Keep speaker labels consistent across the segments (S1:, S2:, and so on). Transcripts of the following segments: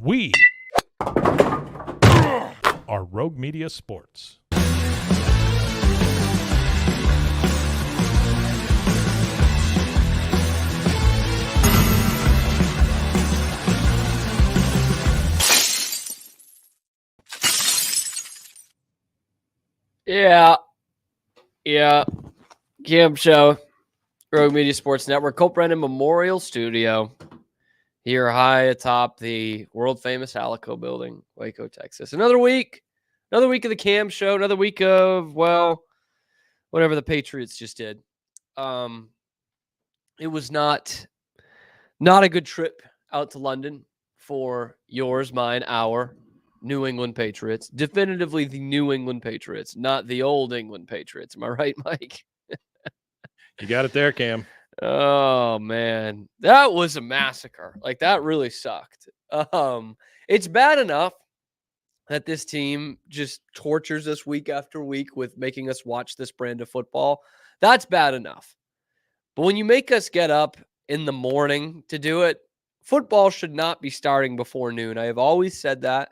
S1: We are Rogue Media Sports.
S2: Yeah. Cam Show, Rogue Media Sports Network, Colt Brennan Memorial Studio, here high atop the world famous Alico building, Waco, Texas. Another week of the Cam Show, another week of, well, whatever the Patriots just did. It was not a good trip out to London for yours, mine, our New England Patriots. Definitively the New England Patriots, not the old England Patriots. Am I right, Mike?
S1: You got it there, Cam.
S2: Oh man, that was a massacre. Like, that really sucked. It's bad enough that this team just tortures us week after week with making us watch this brand of football. That's bad enough. But when you make us get up in the morning to do it, football should not be starting before noon. I have always said that.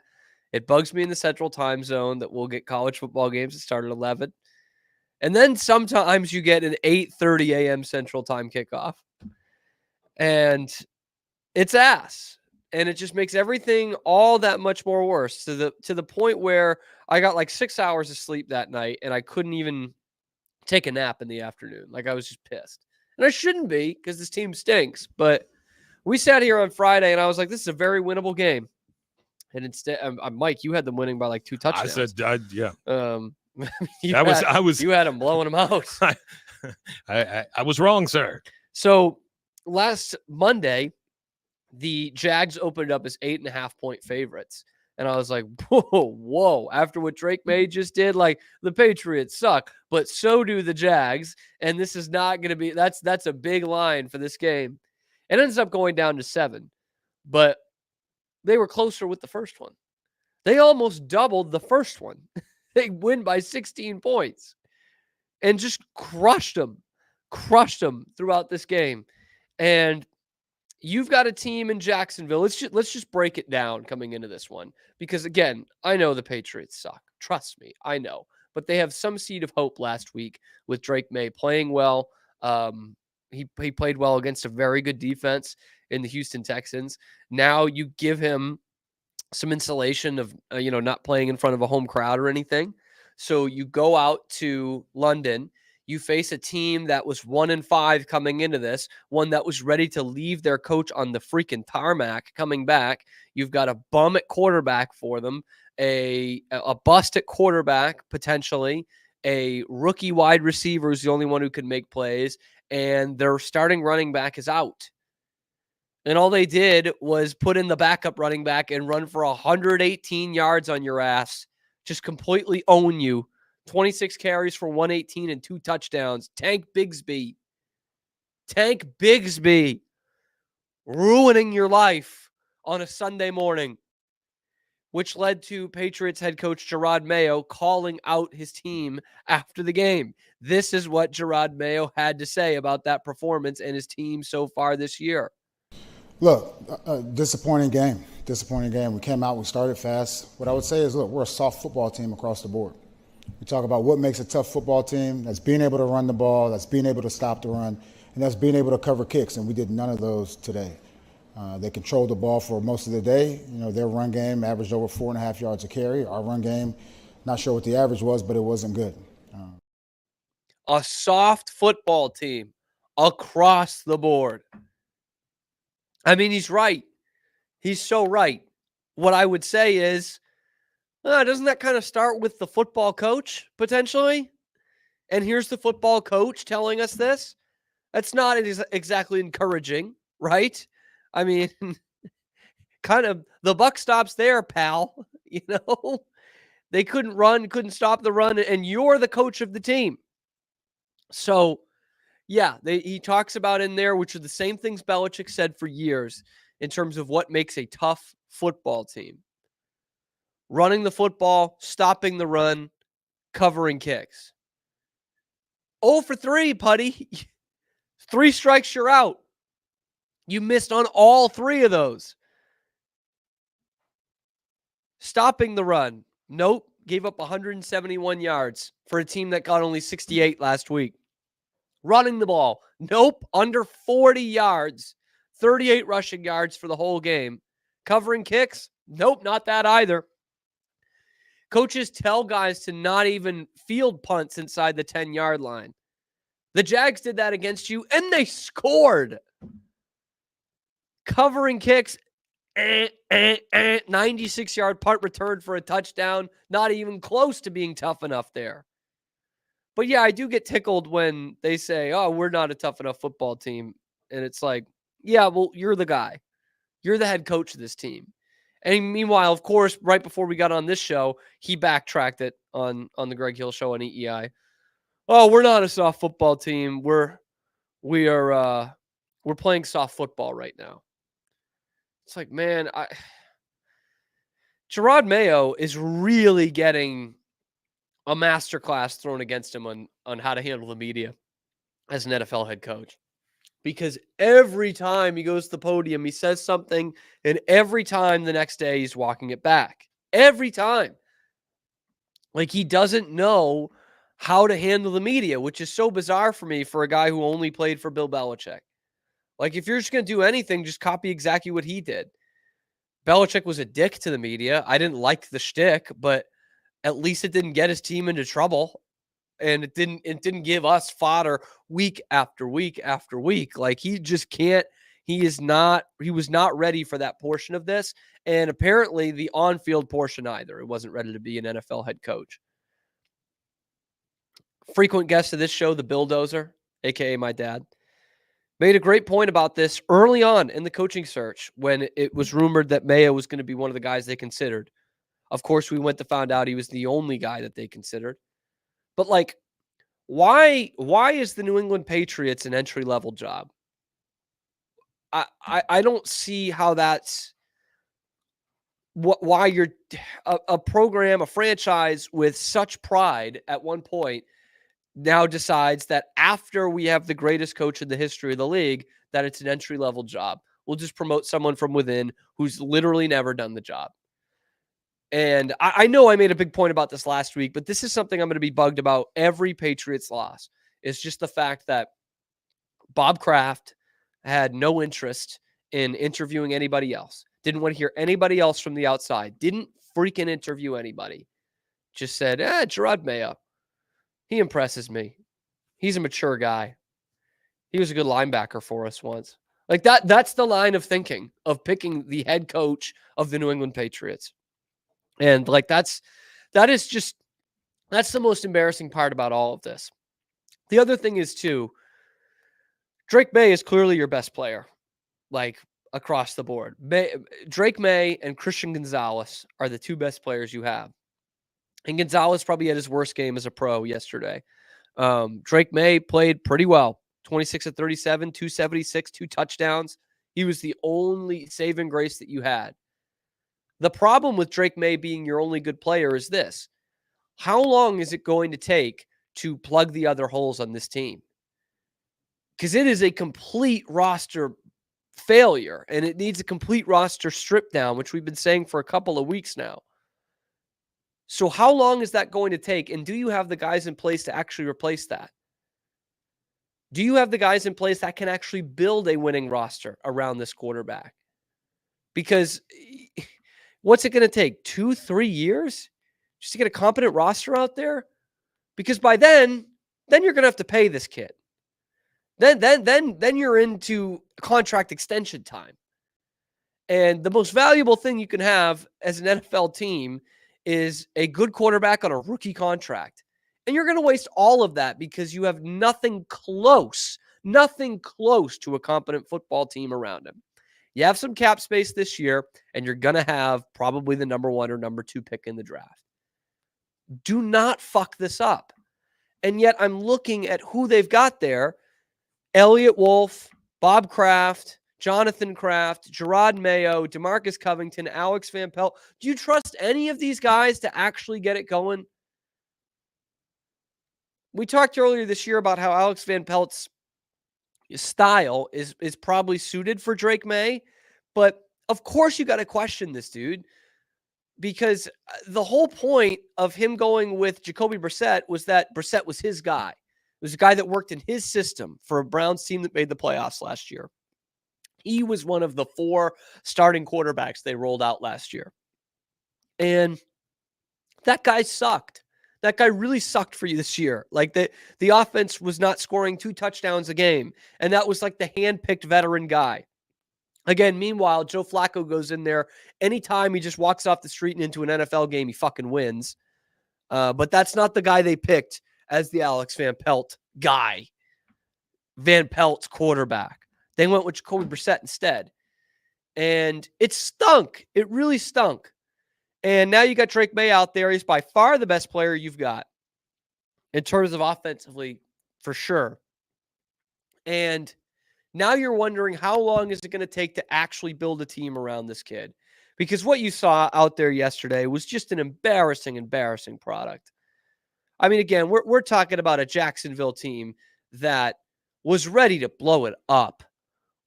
S2: It bugs me in the Central Time Zone that we'll get college football games that start at 11. And then sometimes you get an 8:30 a.m. Central Time kickoff. And it's ass. And it just makes everything all that much more worse to the point where I got like 6 hours of sleep that night and I couldn't even take a nap in the afternoon. Like, I was just pissed. And I shouldn't be, because this team stinks. But we sat here on Friday and I was like, this is a very winnable game. And instead, Mike, you had them winning by like 2 touchdowns.
S1: I said, yeah.
S2: You had them blowing them out.
S1: I was wrong, sir.
S2: So last Monday, the Jags opened up as 8.5-point favorites. And I was like, whoa. After what Drake May just did, like, the Patriots suck, but so do the Jags. And this is not going to be, that's a big line for this game. It ends up going down to 7. But they were closer with the first one. They almost doubled the first one. They win by 16 points and just crushed them throughout this game. And you've got a team in Jacksonville. Let's just break it down coming into this one, because again, I know the Patriots suck. Trust me, I know. But they have some seed of hope last week with Drake May playing well. He played well against a very good defense in the Houston Texans. Now you give him some insulation of not playing in front of a home crowd or anything. So you go out to London. You face a team that was 1-5 coming into this, one that was ready to leave their coach on the freaking tarmac coming back. You've got a bum at quarterback for them, a bust at quarterback, potentially, a rookie wide receiver is the only one who can make plays, and their starting running back is out. And all they did was put in the backup running back and run for 118 yards on your ass, just completely own you. 26 carries for 118 and 2 touchdowns. Tank Bigsby ruining your life on a Sunday morning, which led to Patriots head coach Jerod Mayo calling out his team after the game. This is what Jerod Mayo had to say about that performance and his team so far this year.
S3: Look, disappointing game. We came out, we started fast. What I would say is, look, we're a soft football team across the board. We talk about what makes a tough football team. That's being able to run the ball, that's being able to stop the run, and that's being able to cover kicks, and we did none of those today. They controlled the ball for most of the day. Their run game averaged over 4.5 yards a carry. Our run game, not sure what the average was, but it wasn't good.
S2: A soft football team across the board. I mean, he's right. He's so right. What I would say is, doesn't that kind of start with the football coach, potentially? And here's the football coach telling us this? That's not exactly encouraging, right? I mean, kind of the buck stops there, pal. They couldn't stop the run, and you're the coach of the team. So, yeah, he talks about in there, which are the same things Belichick said for years in terms of what makes a tough football team. Running the football, stopping the run, covering kicks. 0 for 3, Putty. 3 strikes, you're out. You missed on all 3 of those. Stopping the run. Nope. Gave up 171 yards for a team that got only 68 last week. Running the ball. Nope. Under 40 yards. 38 rushing yards for the whole game. Covering kicks. Nope, not that either. Coaches tell guys to not even field punts inside the 10-yard line. The Jags did that against you, and they scored. Covering kicks, 96-yard punt return for a touchdown, not even close to being tough enough there. But yeah, I do get tickled when they say, oh, we're not a tough enough football team. And it's like, yeah, well, you're the guy. You're the head coach of this team. And meanwhile, of course, right before we got on this show, he backtracked it on the Greg Hill show on EEI. Oh, we're not a soft football team. We're playing soft football right now. It's like, man, Gerard Mayo is really getting a masterclass thrown against him on how to handle the media as an NFL head coach. Because every time he goes to the podium, he says something, and every time the next day he's walking it back. Every time. Like, he doesn't know how to handle the media, which is so bizarre for me for a guy who only played for Bill Belichick. Like, if you're just going to do anything, just copy exactly what he did. Belichick was a dick to the media. I didn't like the shtick, but at least it didn't get his team into trouble. And it didn't give us fodder week after week after week. Like, he just can't. He was not ready for that portion of this. And apparently the on-field portion either. It wasn't ready to be an NFL head coach. Frequent guest of this show, the Billdozer, aka my dad, made a great point about this early on in the coaching search when it was rumored that Mayo was going to be one of the guys they considered. Of course, we went to find out he was the only guy that they considered. But, like, why is the New England Patriots an entry-level job? I don't see how that's why you're a program, a franchise with such pride at one point now decides that after we have the greatest coach in the history of the league, that it's an entry-level job. We'll just promote someone from within who's literally never done the job. And I know I made a big point about this last week, but this is something I'm going to be bugged about every Patriots loss. It's just the fact that Bob Kraft had no interest in interviewing anybody else. Didn't want to hear anybody else from the outside. Didn't freaking interview anybody. Just said, Gerard Mayo. He impresses me. He's a mature guy. He was a good linebacker for us once. Like that's the line of thinking of picking the head coach of the New England Patriots. And like that's the most embarrassing part about all of this. The other thing is too, Drake Maye is clearly your best player, like across the board. Drake Maye and Christian Gonzalez are the two best players you have. And Gonzalez probably had his worst game as a pro yesterday. Drake Maye played pretty well. 26 of 37, 276, 2 touchdowns. He was the only saving grace that you had. The problem with Drake Maye being your only good player is this. How long is it going to take to plug the other holes on this team? Because it is a complete roster failure, and it needs a complete roster strip down, which we've been saying for a couple of weeks now. So how long is that going to take? And do you have the guys in place to actually replace that? Do you have the guys in place that can actually build a winning roster around this quarterback? Because what's it going to take? 2-3 years just to get a competent roster out there? Because by then you're going to have to pay this kid. Then you're into contract extension time. And the most valuable thing you can have as an NFL team is a good quarterback on a rookie contract. And you're going to waste all of that because you have nothing close to a competent football team around him. You have some cap space this year, and you're going to have probably the number 1 or number 2 pick in the draft. Do not fuck this up. And yet I'm looking at who they've got there. Elliott Wolf, Bob Kraft, Jonathan Kraft, Gerard Mayo, DeMarcus Covington, Alex Van Pelt. Do you trust any of these guys to actually get it going? We talked earlier this year about how Alex Van Pelt's style is probably suited for Drake Maye, but of course you got to question this dude. because the whole point of him going with Jacoby Brissett was that Brissett was his guy. It was a guy that worked in his system for a Browns team that made the playoffs last year. He was one of the 4 starting quarterbacks they rolled out last year. And that guy sucked. That guy really sucked for you this year. Like the offense was not scoring 2 touchdowns a game. And that was like the hand-picked veteran guy. Again, meanwhile, Joe Flacco goes in there. Anytime he just walks off the street and into an NFL game, he fucking wins. But that's not the guy they picked as the Alex Van Pelt guy. Van Pelt's quarterback. They went with Jacoby Brissett instead. And it stunk. It really stunk. And now you got Drake May out there. He's by far the best player you've got in terms of offensively, for sure. And now you're wondering, how long is it going to take to actually build a team around this kid? Because what you saw out there yesterday was just an embarrassing product. I mean, again, we're talking about a Jacksonville team that was ready to blow it up.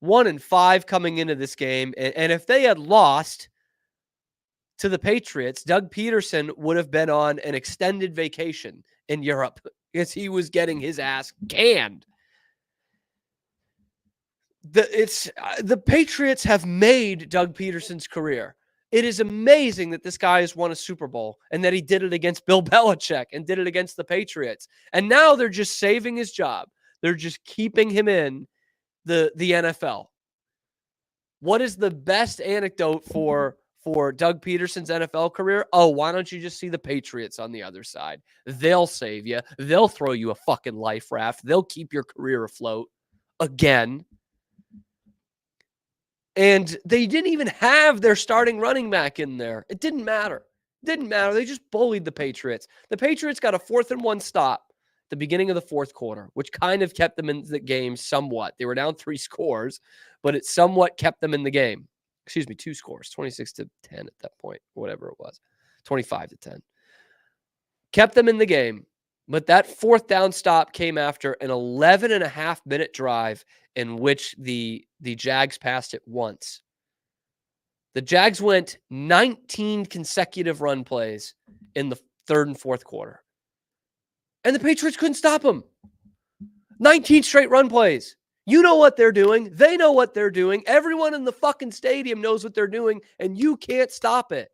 S2: 1-5 coming into this game. And if they had lost to the Patriots, Doug Peterson would have been on an extended vacation in Europe because he was getting his ass canned. The Patriots have made Doug Peterson's career. It is amazing that this guy has won a Super Bowl and that he did it against Bill Belichick and did it against the Patriots. And now they're just saving his job. They're just keeping him in the NFL. What is the best anecdote for Doug Peterson's NFL career? Oh, why don't you just see the Patriots on the other side? They'll save you. They'll throw you a fucking life raft. They'll keep your career afloat again. And they didn't even have their starting running back in there. It didn't matter. They just bullied the Patriots. The Patriots got a 4th-and-1 stop at the beginning of the 4th quarter, which kind of kept them in the game somewhat. They were down 3 scores, but it somewhat kept them in the game. 2 scores, 26-10 at that point, whatever it was, 25-10. Kept them in the game, but that 4th down stop came after an 11.5-minute drive in which the Jags passed it once. The Jags went 19 consecutive run plays in the 3rd and 4th quarter. And the Patriots couldn't stop them. 19 straight run plays. You know what they're doing. They know what they're doing. Everyone in the fucking stadium knows what they're doing, and you can't stop it.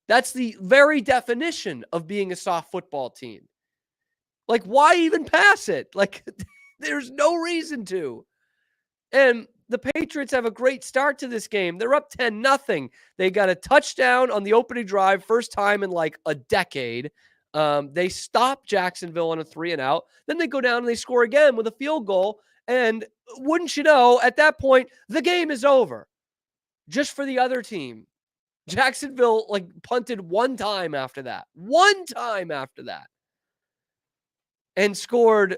S2: That's the very definition of being a soft football team. Like, why even pass it? Like, there's no reason to. And the Patriots have a great start to this game. They're up 10-0. They got a touchdown on the opening drive, first time in like a decade. They stop Jacksonville on a 3-and-out. Then they go down and they score again with a field goal. And wouldn't you know, at that point, the game is over. Just for the other team. Jacksonville like punted one time after that. And scored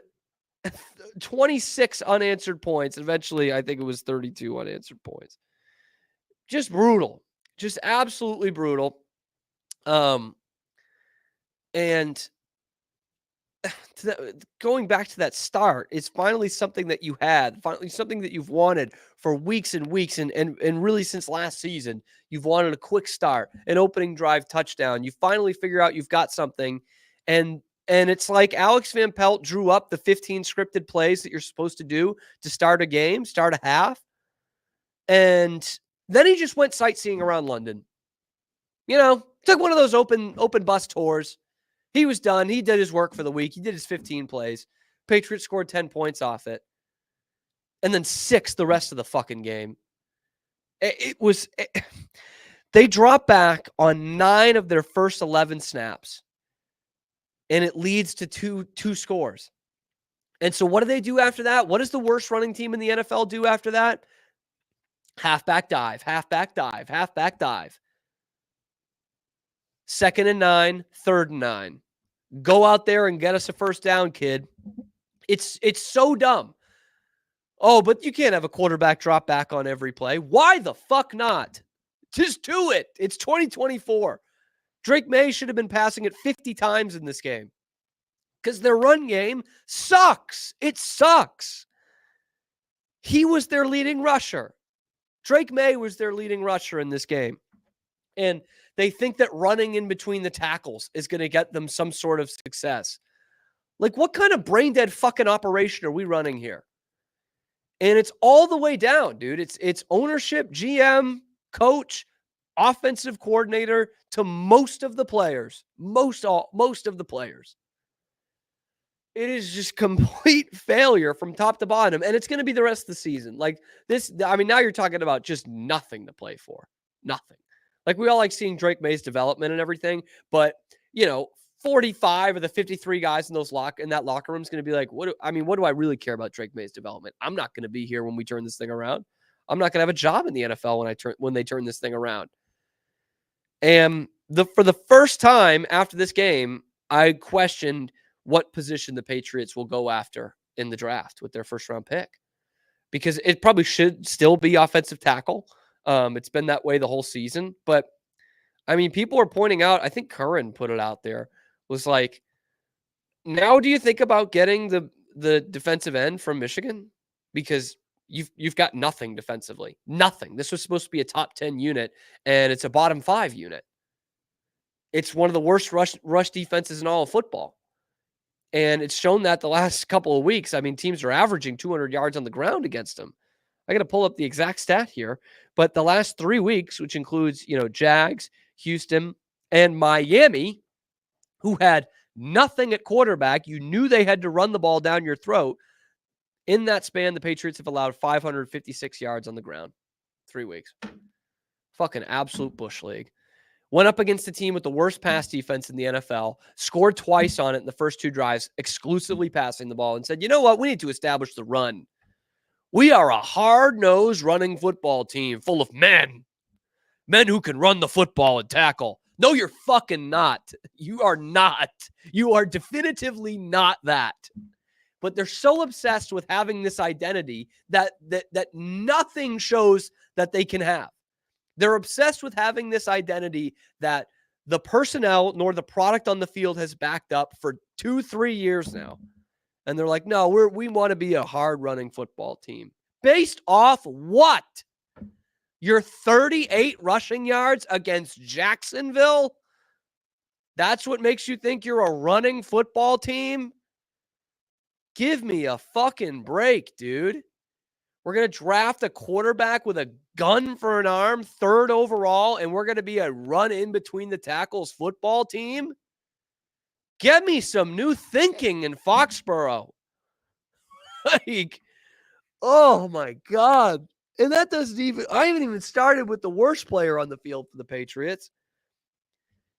S2: 26 unanswered points. Eventually, I think it was 32 unanswered points. Just brutal. Just absolutely brutal. And going back to that start, it's finally something that you had, finally something that you've wanted for weeks and weeks, and really since last season. You've wanted a quick start, an opening drive touchdown. You finally figure out you've got something, and it's like Alex Van Pelt drew up the 15 scripted plays that you're supposed to do to start a game, start a half, and then he just went sightseeing around London. You know, took one of those open bus tours. He was done. He did his work for the week. He did his 15 plays. Patriots scored 10 points off it. And then 6 the rest of the fucking game. They dropped back on 9 of their first 11 snaps. And it leads to two scores. And so what do they do after that? What does the worst running team in the NFL do after that? Halfback dive, halfback dive, halfback dive. 2nd and 9, 3rd and 9. Go out there and get us a first down, kid. It's so dumb. Oh, but you can't have a quarterback drop back on every play. Why the fuck not? Just do it. It's 2024. Drake May should have been passing it 50 times in this game because their run game sucks. It sucks. He was their leading rusher. Drake May was their leading rusher in this game. And they think that running in between the tackles is going to get them some sort of success. Like, what kind of brain dead fucking operation are we running here? And it's all the way down, dude. It's ownership, GM, coach, offensive coordinator to most of the players. Most of the players. It is just complete failure from top to bottom. And it's going to be the rest of the season. Like this, I mean, now you're talking about just nothing to play for. Nothing. Like, we all like seeing Drake May's development and everything, but 45 of the 53 guys in that locker room is going to be like, what do I really care about Drake May's development? I'm not going to be here when we turn this thing around. I'm not going to have a job in the NFL when they turn this thing around. And for the first time after this game, I questioned what position the Patriots will go after in the draft with their first round pick, because it probably should still be offensive tackle. It's been that way the whole season, but I mean, people are pointing out, I think Curran put it out there, was like, now do you think about getting the defensive end from Michigan? Because you've got nothing defensively. Nothing. This was supposed to be a top 10 unit, and it's a bottom 5 unit. It's one of the worst rush defenses in all of football. And it's shown that the last couple of weeks. I mean, teams are averaging 200 yards on the ground against them. I got to pull up the exact stat here, but the last 3 weeks, which includes, Jags, Houston, and Miami, who had nothing at quarterback, you knew they had to run the ball down your throat. In that span, the Patriots have allowed 556 yards on the ground. 3 weeks. Fucking absolute bush league. Went up against a team with the worst pass defense in the NFL, scored twice on it in the first 2 drives, exclusively passing the ball, and said, you know what? We need to establish the run. We are a hard-nosed running football team full of men who can run the football and tackle. No, you're fucking not. You are not. You are definitively not that. But they're so obsessed with having this identity that nothing shows that they can have. They're obsessed with having this identity that the personnel nor the product on the field has backed up for 2-3 years now. And they're like, no, we want to be a hard-running football team. Based off what? Your 38 rushing yards against Jacksonville? That's what makes you think you're a running football team? Give me a fucking break, dude. We're going to draft a quarterback with a gun for an arm, 3rd overall, and we're going to be a run in between the tackles football team? Get me some new thinking in Foxborough. Like, oh my God. And that I haven't even started with the worst player on the field for the Patriots.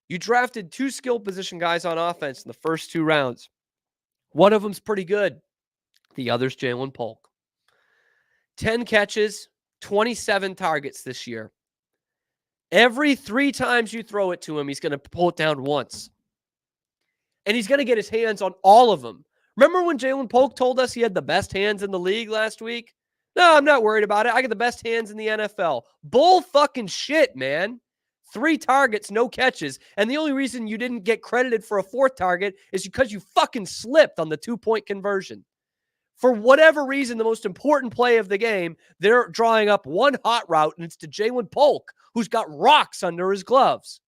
S2: You drafted 2 skill position guys on offense in the first 2 rounds. One of them's pretty good. The other's Jalen Polk. 10 catches, 27 targets this year. Every 3 times you throw it to him, he's going to pull it down once. And he's going to get his hands on all of them. Remember when Jalen Polk told us he had the best hands in the league last week? No, I'm not worried about it. I got the best hands in the NFL. Bull fucking shit, man. 3 targets, no catches. And the only reason you didn't get credited for a 4th target is because you fucking slipped on the 2-point conversion. For whatever reason, the most important play of the game, they're drawing up one hot route, and it's to Jalen Polk, who's got rocks under his gloves.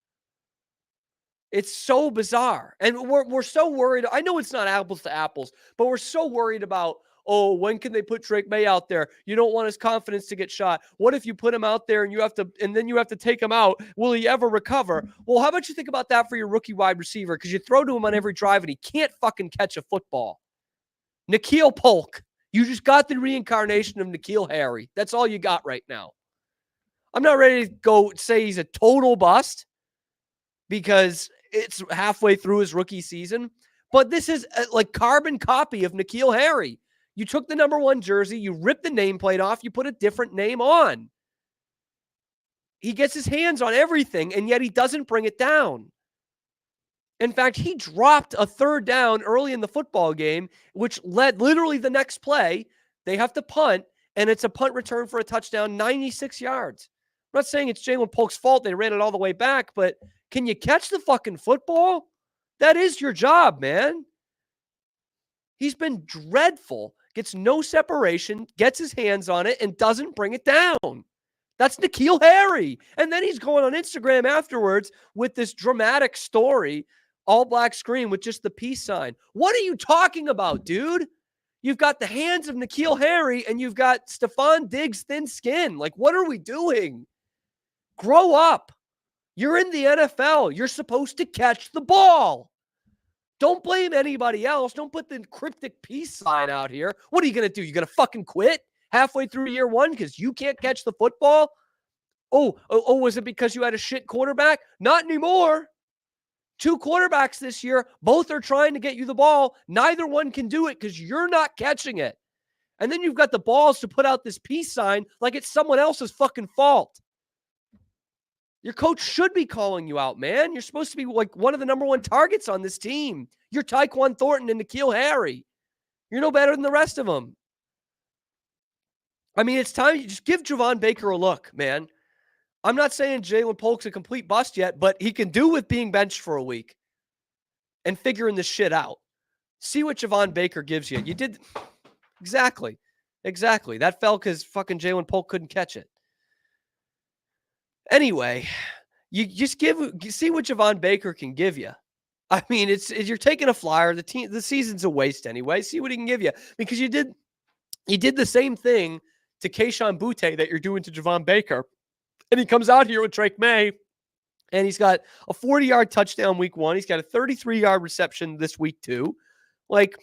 S2: It's so bizarre. And we're so worried. I know it's not apples to apples, but we're so worried about, when can they put Drake May out there? You don't want his confidence to get shot. What if you put him out there and then you have to take him out? Will he ever recover? Well, how about you think about that for your rookie wide receiver? Because you throw to him on every drive and he can't fucking catch a football. Nikhil Polk. You just got the reincarnation of N'Keal Harry. That's all you got right now. I'm not ready to go say he's a total bust because it's halfway through his rookie season, but this is like carbon copy of N'Keal Harry. You took the number 1 jersey, you ripped the nameplate off, you put a different name on. He gets his hands on everything, and yet he doesn't bring it down. In fact, he dropped a 3rd down early in the football game, which led literally the next play. They have to punt, and it's a punt return for a touchdown, 96 yards. I'm not saying it's Jalen Polk's fault. They ran it all the way back, but can you catch the fucking football? That is your job, man. He's been dreadful. Gets no separation, gets his hands on it, and doesn't bring it down. That's N'Keal Harry. And then he's going on Instagram afterwards with this dramatic story, all black screen with just the peace sign. What are you talking about, dude? You've got the hands of N'Keal Harry and you've got Stephon Diggs' thin skin. Like, what are we doing? Grow up. You're in the NFL. You're supposed to catch the ball. Don't blame anybody else. Don't put the cryptic peace sign out here. What are you going to do? You going to fucking quit halfway through year one because you can't catch the football? Oh, was it because you had a shit quarterback? Not anymore. 2 quarterbacks this year. Both are trying to get you the ball. Neither one can do it because you're not catching it. And then you've got the balls to put out this peace sign like it's someone else's fucking fault. Your coach should be calling you out, man. You're supposed to be like one of the number 1 targets on this team. You're Tyquan Thornton and N'Keal Harry. You're no better than the rest of them. I mean, it's time you just give Javon Baker a look, man. I'm not saying Jalen Polk's a complete bust yet, but he can do with being benched for a week and figuring this shit out. See what Javon Baker gives you. You did exactly. That fell because fucking Jalen Polk couldn't catch it. Anyway, you just see what Javon Baker can give you. I mean, it's you're taking a flyer. The season's a waste anyway. See what he can give you because you did the same thing to Kayshon Boutte that you're doing to Javon Baker. And he comes out here with Drake May, and he's got a 40-yard touchdown week 1. He's got a 33-yard reception this week 2. Like,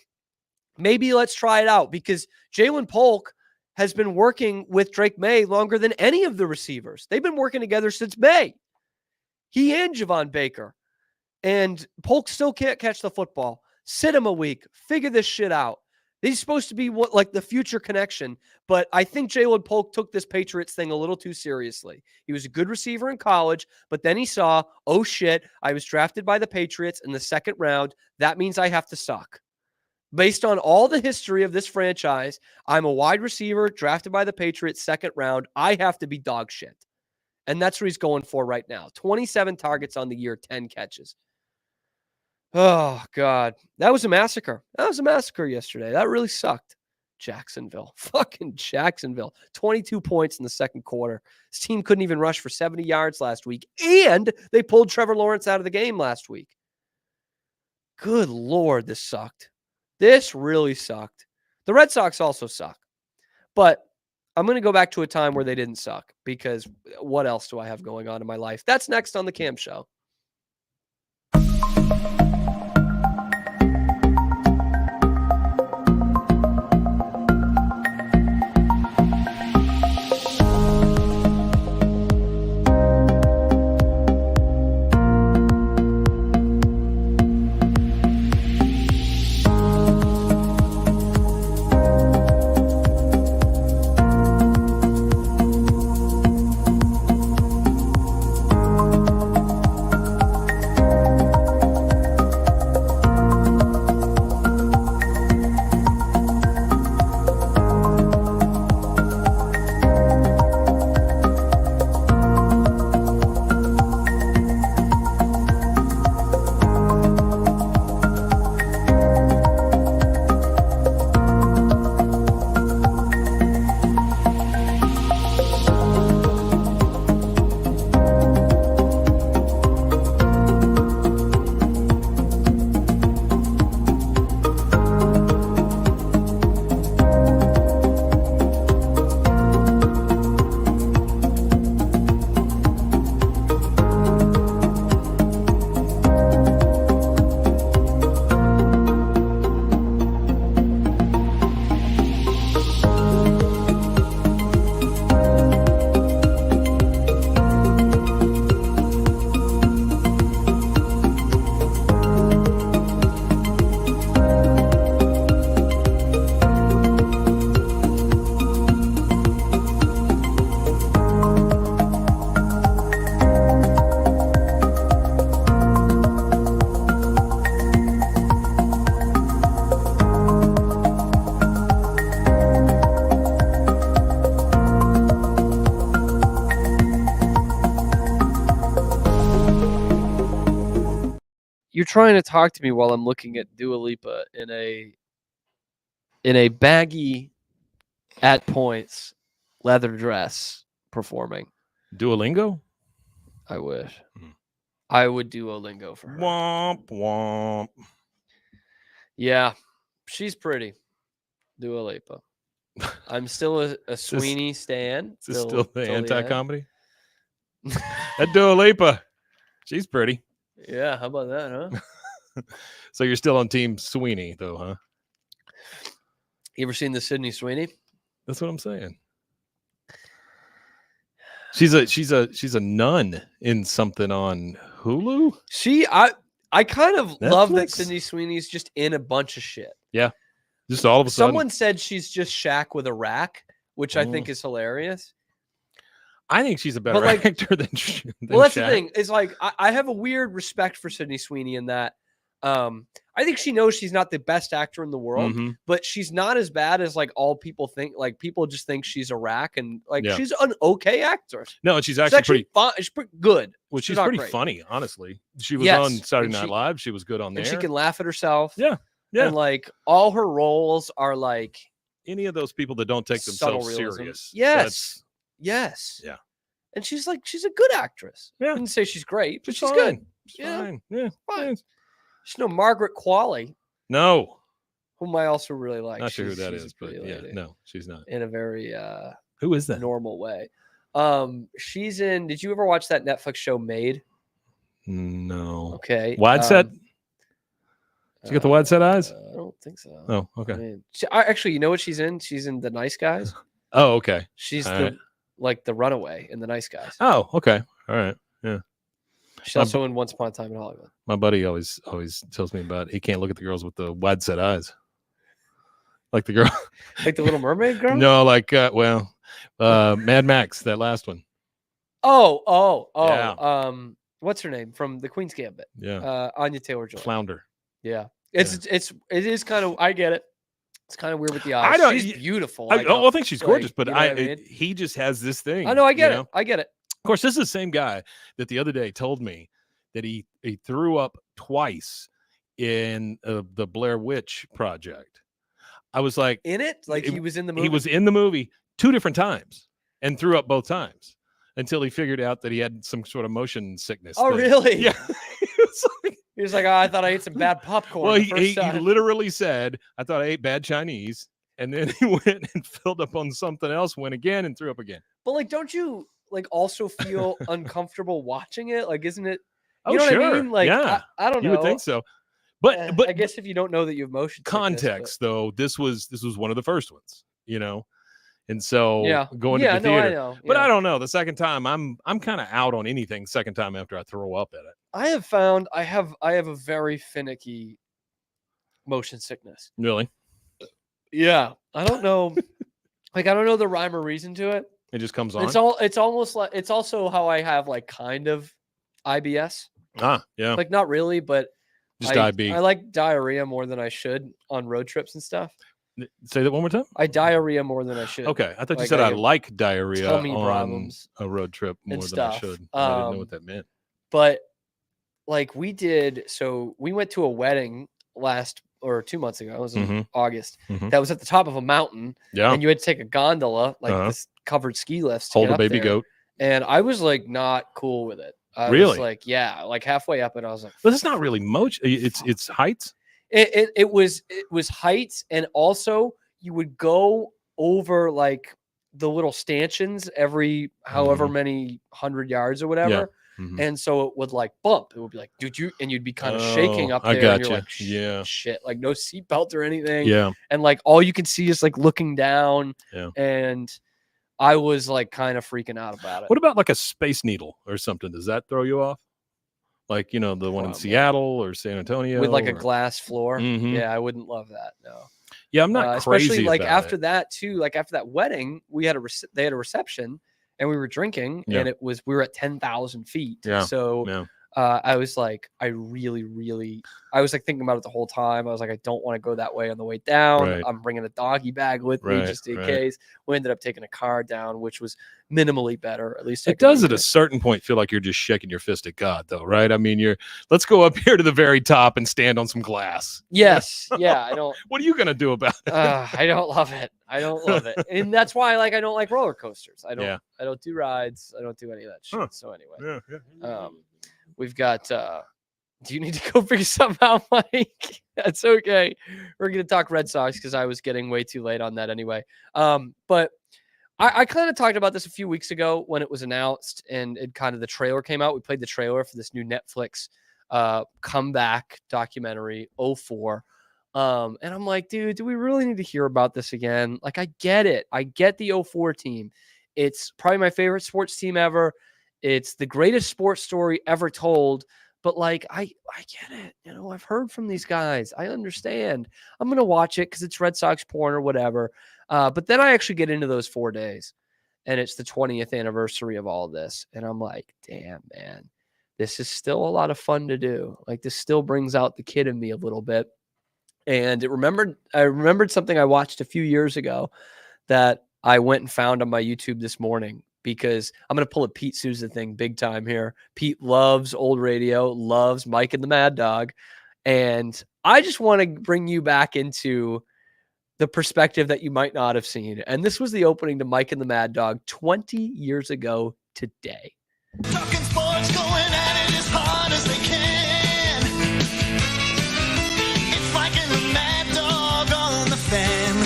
S2: maybe let's try it out because Jalen Polk has been working with Drake May longer than any of the receivers. They've been working together since May. He and Javon Baker. And Polk still can't catch the football. Sit him a week. Figure this shit out. He's supposed to be like the future connection, but I think Jalen Polk took this Patriots thing a little too seriously. He was a good receiver in college, but then he saw, oh shit, I was drafted by the Patriots in the 2nd round. That means I have to suck. Based on all the history of this franchise, I'm a wide receiver drafted by the Patriots 2nd round. I have to be dog shit. And that's what he's going for right now. 27 targets on the year, 10 catches. Oh, God. That was a massacre. Yesterday. That really sucked. Jacksonville. Fucking Jacksonville. 22 points in the 2nd quarter. This team couldn't even rush for 70 yards last week. And they pulled Trevor Lawrence out of the game last week. Good Lord, this sucked. This really sucked. The Red Sox also suck. But I'm going to go back to a time where they didn't suck because what else do I have going on in my life? That's next on The Cam Show. You're trying to talk to me while I'm looking at Dua Lipa in a baggy, at points, leather dress performing.
S1: Duolingo?
S2: I wish.
S1: Hmm.
S2: I would Duolingo for her.
S1: Womp womp.
S2: Yeah, she's pretty. Dua Lipa. I'm still a Sweeney stan.
S1: Is this still the
S2: till end.
S1: anti-comedy? That Dua Lipa. She's pretty.
S2: Yeah, how about that, huh?
S1: So you're still on Team Sweeney, though, huh?
S2: You ever seen the Sydney Sweeney?
S1: That's what I'm saying. She's a nun in something on Hulu.
S2: I kind of love that
S1: Netflix?
S2: Sydney Sweeney's just in a bunch of shit.
S1: Just all of a sudden.
S2: Someone said she's just Shaq with a rack, which I think is hilarious.
S1: I think she's a better
S2: like-
S1: actor than
S2: Well, that's
S1: Shaq.
S2: the thing. Is like I have a weird respect for Sydney Sweeney in that I think she knows she's not the best actor in the world,
S1: Mhm.
S2: but she's not as bad as like all people think. Like people just think she's a rack, and like
S1: Yeah.
S2: she's an okay actor.
S1: No, and she's
S2: She's
S1: actually,
S2: actually
S1: pretty.
S2: fun. She's pretty good.
S1: Well, she's
S2: not
S1: pretty
S2: great.
S1: funny, honestly. She was
S2: Yes,
S1: on Saturday
S2: and
S1: Night
S2: she-
S1: Live. She was good on there.
S2: And she can laugh at herself.
S1: Yeah, yeah.
S2: And like all her roles are like
S1: Any of those people that don't take
S2: subtle
S1: themselves
S2: realism.
S1: serious.
S2: Yes. Yes.
S1: Yeah.
S2: And she's a good actress.
S1: Yeah.
S2: I wouldn't say she's great, but she's
S1: fine.
S2: good.
S1: She's
S2: Yeah.
S1: fine. Yeah,
S2: Fine.
S1: yeah.
S2: She's no Margaret Qualley,
S1: No,
S2: whom I also really like.
S1: not sure who
S2: She's-
S1: that
S2: she's a
S1: is, but
S2: pretty
S1: yeah,
S2: lady
S1: no, she's not.
S2: in a very
S1: Who is that?
S2: normal way. She's in. Did you ever watch that Netflix show Made?
S1: No.
S2: Okay.
S1: Wide set? She got the wide set eyes?
S2: I don't think so.
S1: Oh,
S2: I
S1: okay.
S2: mean, actually, you know what she's in? She's in The Nice Guys.
S1: Oh, okay.
S2: She's
S1: All
S2: the
S1: right.
S2: like the runaway in The Nice Guys.
S1: Oh, okay. All right.
S2: She's also in Once Upon a Time in Hollywood.
S1: My buddy always tells me about he can't look at the girls with the wide set eyes. Like the girl.
S2: Like the Little Mermaid girl?
S1: No, like Mad Max, that last one.
S2: Oh.
S1: Yeah.
S2: What's her name from the Queen's Gambit?
S1: Yeah.
S2: Anya Taylor-Joy.
S1: Flounder.
S2: Yeah. It is kind of. I get it. It's kind of weird with the eyes.
S1: I don't-
S2: She's beautiful.
S1: I don't think she's
S2: like,
S1: gorgeous, but
S2: you know what I mean?
S1: he just has this thing.
S2: I know. I get
S1: you
S2: it. I get it.
S1: Of course, this is the same guy that the other day told me that he threw up twice in the Blair Witch Project. I was like,
S2: In it, like
S1: It-
S2: he was in the movie.
S1: he was in the movie 2 different times and threw up both times until he figured out that he had some sort of motion sickness.
S2: Oh,
S1: thing.
S2: really?
S1: Yeah. It's like-
S2: He was like, oh, I thought I ate some bad popcorn.
S1: well,
S2: the
S1: he
S2: first time."
S1: literally said, I thought I ate bad Chinese. And then he went and filled up on something else, went again and threw up again.
S2: But like, don't you like also feel uncomfortable watching it? Like, isn't it?
S1: Oh,
S2: You know
S1: sure.
S2: what I mean? Like,
S1: yeah,
S2: I don't know.
S1: you would think so. But
S2: I guess if you don't know that you have motion sickness, but-
S1: context though, this was one of the first ones, and so
S2: Yeah.
S1: going
S2: yeah,
S1: to the
S2: no, I
S1: theater.
S2: know.
S1: But
S2: yeah.
S1: I don't know. The second time, I'm kind of out on anything. Second time after I throw up at it.
S2: I have found I have a very finicky motion sickness.
S1: Really,
S2: Yeah, I don't know. Like, I don't know the rhyme or reason to it.
S1: it just comes on.
S2: It's almost like it's also how I have like kind of IBS.
S1: Yeah,
S2: Like not really, but
S1: just IB.
S2: I like diarrhea more than I should on road trips and stuff.
S1: Say that one more time.
S2: I diarrhea more than I should.
S1: Okay, I thought you
S2: Like,
S1: said
S2: I
S1: I
S2: have
S1: like diarrhea
S2: tummy
S1: on
S2: problems
S1: a road trip more
S2: and
S1: than
S2: stuff.
S1: I should. I didn't know what that meant.
S2: But like we went to a wedding last or 2 months ago. It was in
S1: Mhm.
S2: August.
S1: Mhm.
S2: That was at the top of a mountain,
S1: Yeah,
S2: and you had to take a gondola, like
S1: Uh-huh.
S2: this covered ski lifts. to
S1: hold
S2: get
S1: a
S2: up
S1: baby
S2: there.
S1: goat.
S2: And I was like not cool with it. I was
S1: Really?
S2: like, yeah, like halfway up, and I was like,
S1: But it's not really motion. It's heights.
S2: it was heights, and also you would go over like the little stanchions every however
S1: Mhm.
S2: many 100 yards or whatever.
S1: Mhm.
S2: And so it would like bump. It would be like, dude, and you'd be kind of shaking
S1: Oh,
S2: up
S1: I
S2: there. And
S1: gotcha.
S2: you're like,
S1: Yeah.
S2: shit, like no seatbelt or anything.
S1: Yeah.
S2: And like all you can see is like looking down.
S1: Yeah.
S2: And I was like kind of freaking out about it.
S1: What about like a Space Needle or something? Does that throw you off? Like, the one in
S2: Probably.
S1: Seattle or San Antonio
S2: With like a
S1: or-
S2: glass floor.
S1: Mhm.
S2: Yeah, I wouldn't love that. No.
S1: Yeah, I'm not crazy
S2: especially like
S1: about
S2: after
S1: it.
S2: that too, like after that wedding, we had they had a reception and we were drinking
S1: Yeah.
S2: and we were at 10,000 feet.
S1: Yeah,
S2: So
S1: yeah.
S2: I was like, I was like thinking about it the whole time. I was like, I don't want to go that way on the way down.
S1: Right.
S2: I'm bringing a doggy bag with me
S1: Right,
S2: just in
S1: right.
S2: case. We ended up taking a car down, which was minimally better. At least I
S1: It
S2: could
S1: does
S2: read
S1: at a certain point feel like you're just shaking your fist at God, though, right? I mean, let's go up here to the very top and stand on some glass.
S2: Yes. Yeah. I don't.
S1: What are you gonna do about it?
S2: I don't love it. I don't love it, and that's why I don't like roller coasters. I don't do rides. I don't do any of that shit.
S1: Huh.
S2: So anyway,
S1: Yeah.
S2: we've got. Do you need to go figure something out, Mike? That's okay. We're gonna talk Red Sox because I was getting way too late on that anyway. But I kind of talked about this a few weeks ago when it was announced and it kind of the trailer came out. We played the trailer for this new Netflix comeback documentary 04. And I'm like, dude, do we really need to hear about this again? Like, I get it. I get the 04 team. It's probably my favorite sports team ever. It's the greatest sports story ever told. But like, I get it. You know, I've heard from these guys. I understand. I'm going to watch it because it's Red Sox porn or whatever. But then I actually get into those 4 days and it's the 20th anniversary of all of this. And I'm like, damn, man, this is still a lot of fun to do. Like, this still brings out the kid in me a little bit. And I remembered something I watched a few years ago that I went and found on my YouTube this morning, because I'm going to pull a Pete Souza thing big time here. Pete loves old radio, loves Mike and the Mad Dog. And I just want to bring you back into the perspective that you might not have seen. And this was the opening to Mike and the Mad Dog 20 years ago today.
S4: Talking sports, going at it as hard as they can. It's Mike and the Mad Dog on the Fan.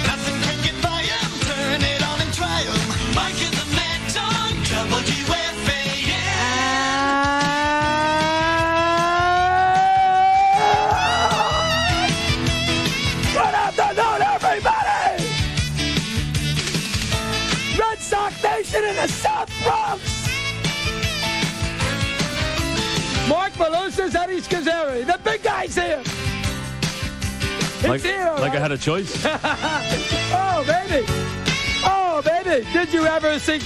S4: Nothing can get by 'em, turn it on and try 'em. Mike and the Mad Dog, WFAN.
S5: Good afternoon, everybody! Red Sox Nation in the South Bronx! Mark Malusis, Eddie Scazzeri, the big guy's here! He's here, all
S1: Like I
S5: right?
S1: had a choice.
S5: Oh, baby! Oh, baby! Did you ever think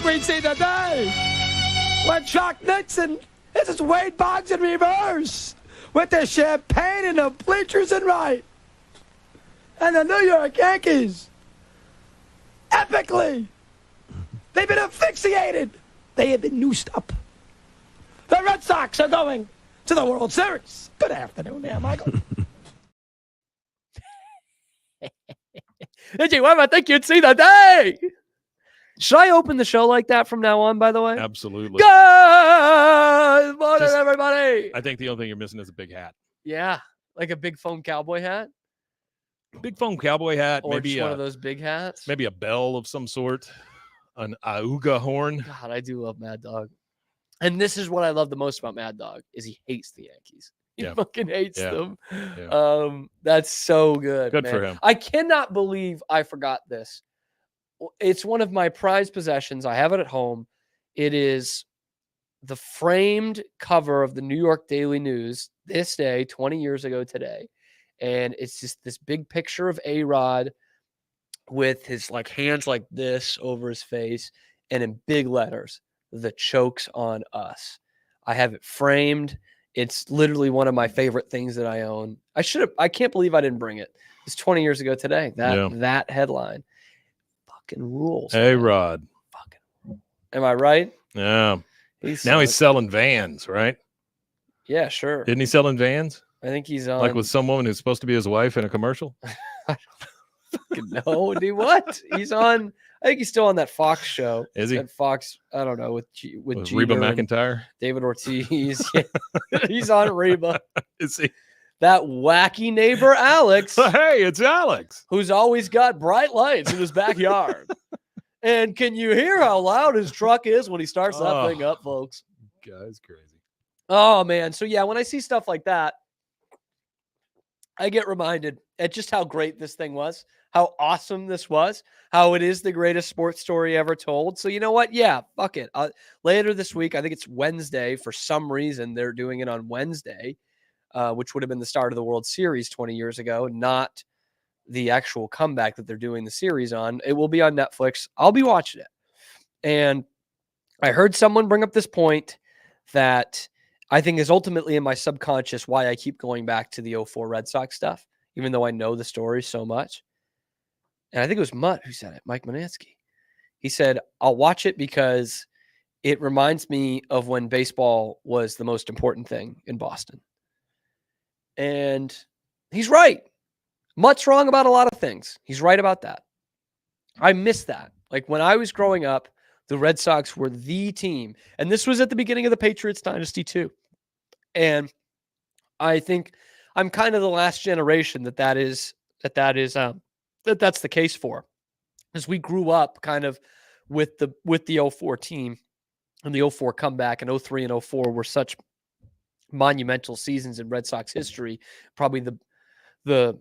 S5: we'd see the day when Chuck Nixon, this is Wade Boggs in reverse, with the champagne and the bleachers and right, and the New York Yankees, epically, they've been asphyxiated. They have been noosed up. The Red Sox are going to the World Series. Good afternoon there, Michael.
S2: Did you ever think you'd see the day? Should I open the show like that from now on, by the way?
S1: Absolutely.
S2: Good morning,
S1: Just-
S2: everybody.
S1: I think the only thing you're missing is a big hat.
S2: Yeah, like a big foam cowboy hat,
S1: Big foam cowboy hat,
S2: or
S1: maybe
S2: just one of those big hats.
S1: maybe a bell of some sort, an auga horn.
S2: God, I do love Mad Dog. And this is what I love the most about Mad Dog is he hates the Yankees. He
S1: Yeah.
S2: fucking hates
S1: Yeah.
S2: them.
S1: Yeah.
S2: That's so good.
S1: Good
S2: man.
S1: for him.
S2: I cannot believe I forgot this. It's one of my prized possessions. I have it at home. It is the framed cover of the New York Daily News this day, 20 years ago today. And it's just this big picture of A-Rod with his like hands like this over his face, and in big letters, "The choke's on us." I have it framed. It's literally one of my favorite things that I own. I can't believe I didn't bring it. It's 20 years ago today. That headline fucking rules.
S1: Hey,
S2: man.
S1: Rod.
S2: Fucking rules. Am I right?
S1: Yeah.
S2: He's
S1: Now he's selling vans, right?
S2: yeah, sure.
S1: Didn't he selling vans?
S2: I think he's on
S1: Like with some woman who's supposed to be his wife in a commercial?
S2: no, dude, what? He's on I think he's still on that Fox show.
S1: Is he?
S2: At Fox, I don't know, with
S1: With
S2: Jeter
S1: Reba
S2: and
S1: McEntire?
S2: David Ortiz. Yeah. He's on Reba.
S1: Is he?
S2: That wacky neighbor Alex,
S1: Hey, it's Alex.
S2: who's always got bright lights in his backyard. And can you hear how loud his truck is when he starts that
S1: Oh.
S2: thing up, folks?
S1: Guy's crazy.
S2: Oh man. So yeah, when I see stuff like that, I get reminded at just how great this thing was, how awesome this was, how it is the greatest sports story ever told. So you know what? Yeah, fuck it. Later this week, I think it's Wednesday. For some reason, they're doing it on Wednesday, which would have been the start of the World Series 20 years ago, not the actual comeback that they're doing the series on. It will be on Netflix. I'll be watching it. And I heard someone bring up this point that I think is ultimately in my subconscious why I keep going back to the 04 Red Sox stuff, even though I know the story so much. And I think it was Mutt who said it, Mike Manansky. He said, I'll watch it because it reminds me of when baseball was the most important thing in Boston. And he's right. Mutt's wrong about a lot of things. He's right about that. I miss that. Like when I was growing up, the Red Sox were the team. And this was at the beginning of the Patriots dynasty too. And I think I'm kind of the last generation that's the case for. As we grew up kind of with the 04 team and the 04 comeback, and 03 and 04 were such monumental seasons in Red Sox history, probably the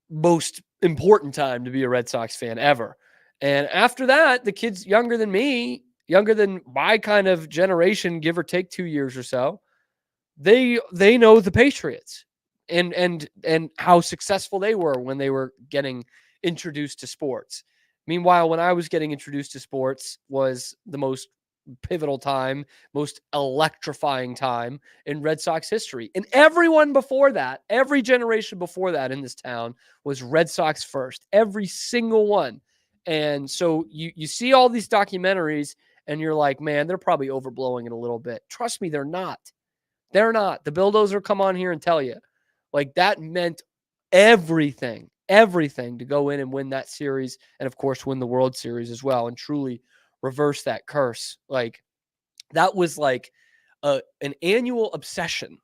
S2: most important time to be a Red Sox fan ever. And after that, the kids younger than me, younger than my kind of generation, give or take 2 years or so, they know the Patriots and how successful they were when they were getting introduced to sports. Meanwhile, when I was getting introduced to sports was the most pivotal time, most electrifying time in Red Sox history. And everyone before that, every generation before that in this town was Red Sox first, every single one. And so you see all these documentaries and you're like, man, they're probably overblowing it a little bit. Trust me, they're not. They're not. The Bulldozer come on here and tell you. Like that meant everything to go in and win that series. And of course, win the World Series as well and truly reverse that curse. Like that was like an annual obsession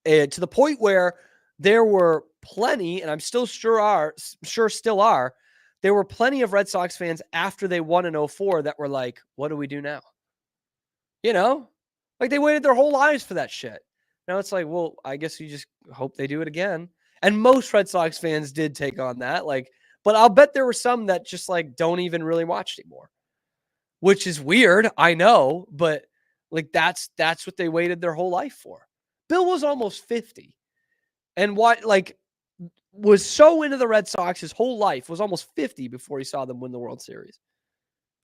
S2: to the point where there were plenty, and I'm still sure still are, there were plenty of Red Sox fans after they won in 04 that were like, what do we do now? You know, like they waited their whole lives for that shit. Now it's like, well, I guess you just hope they do it again. And most Red Sox fans did take on that. Like, but I'll bet there were some that just like don't even really watch anymore, which is weird. I know, but like that's what they waited their whole life for. Bill was almost 50 and was so into the Red Sox his whole life, was almost 50 before he saw them win the World Series.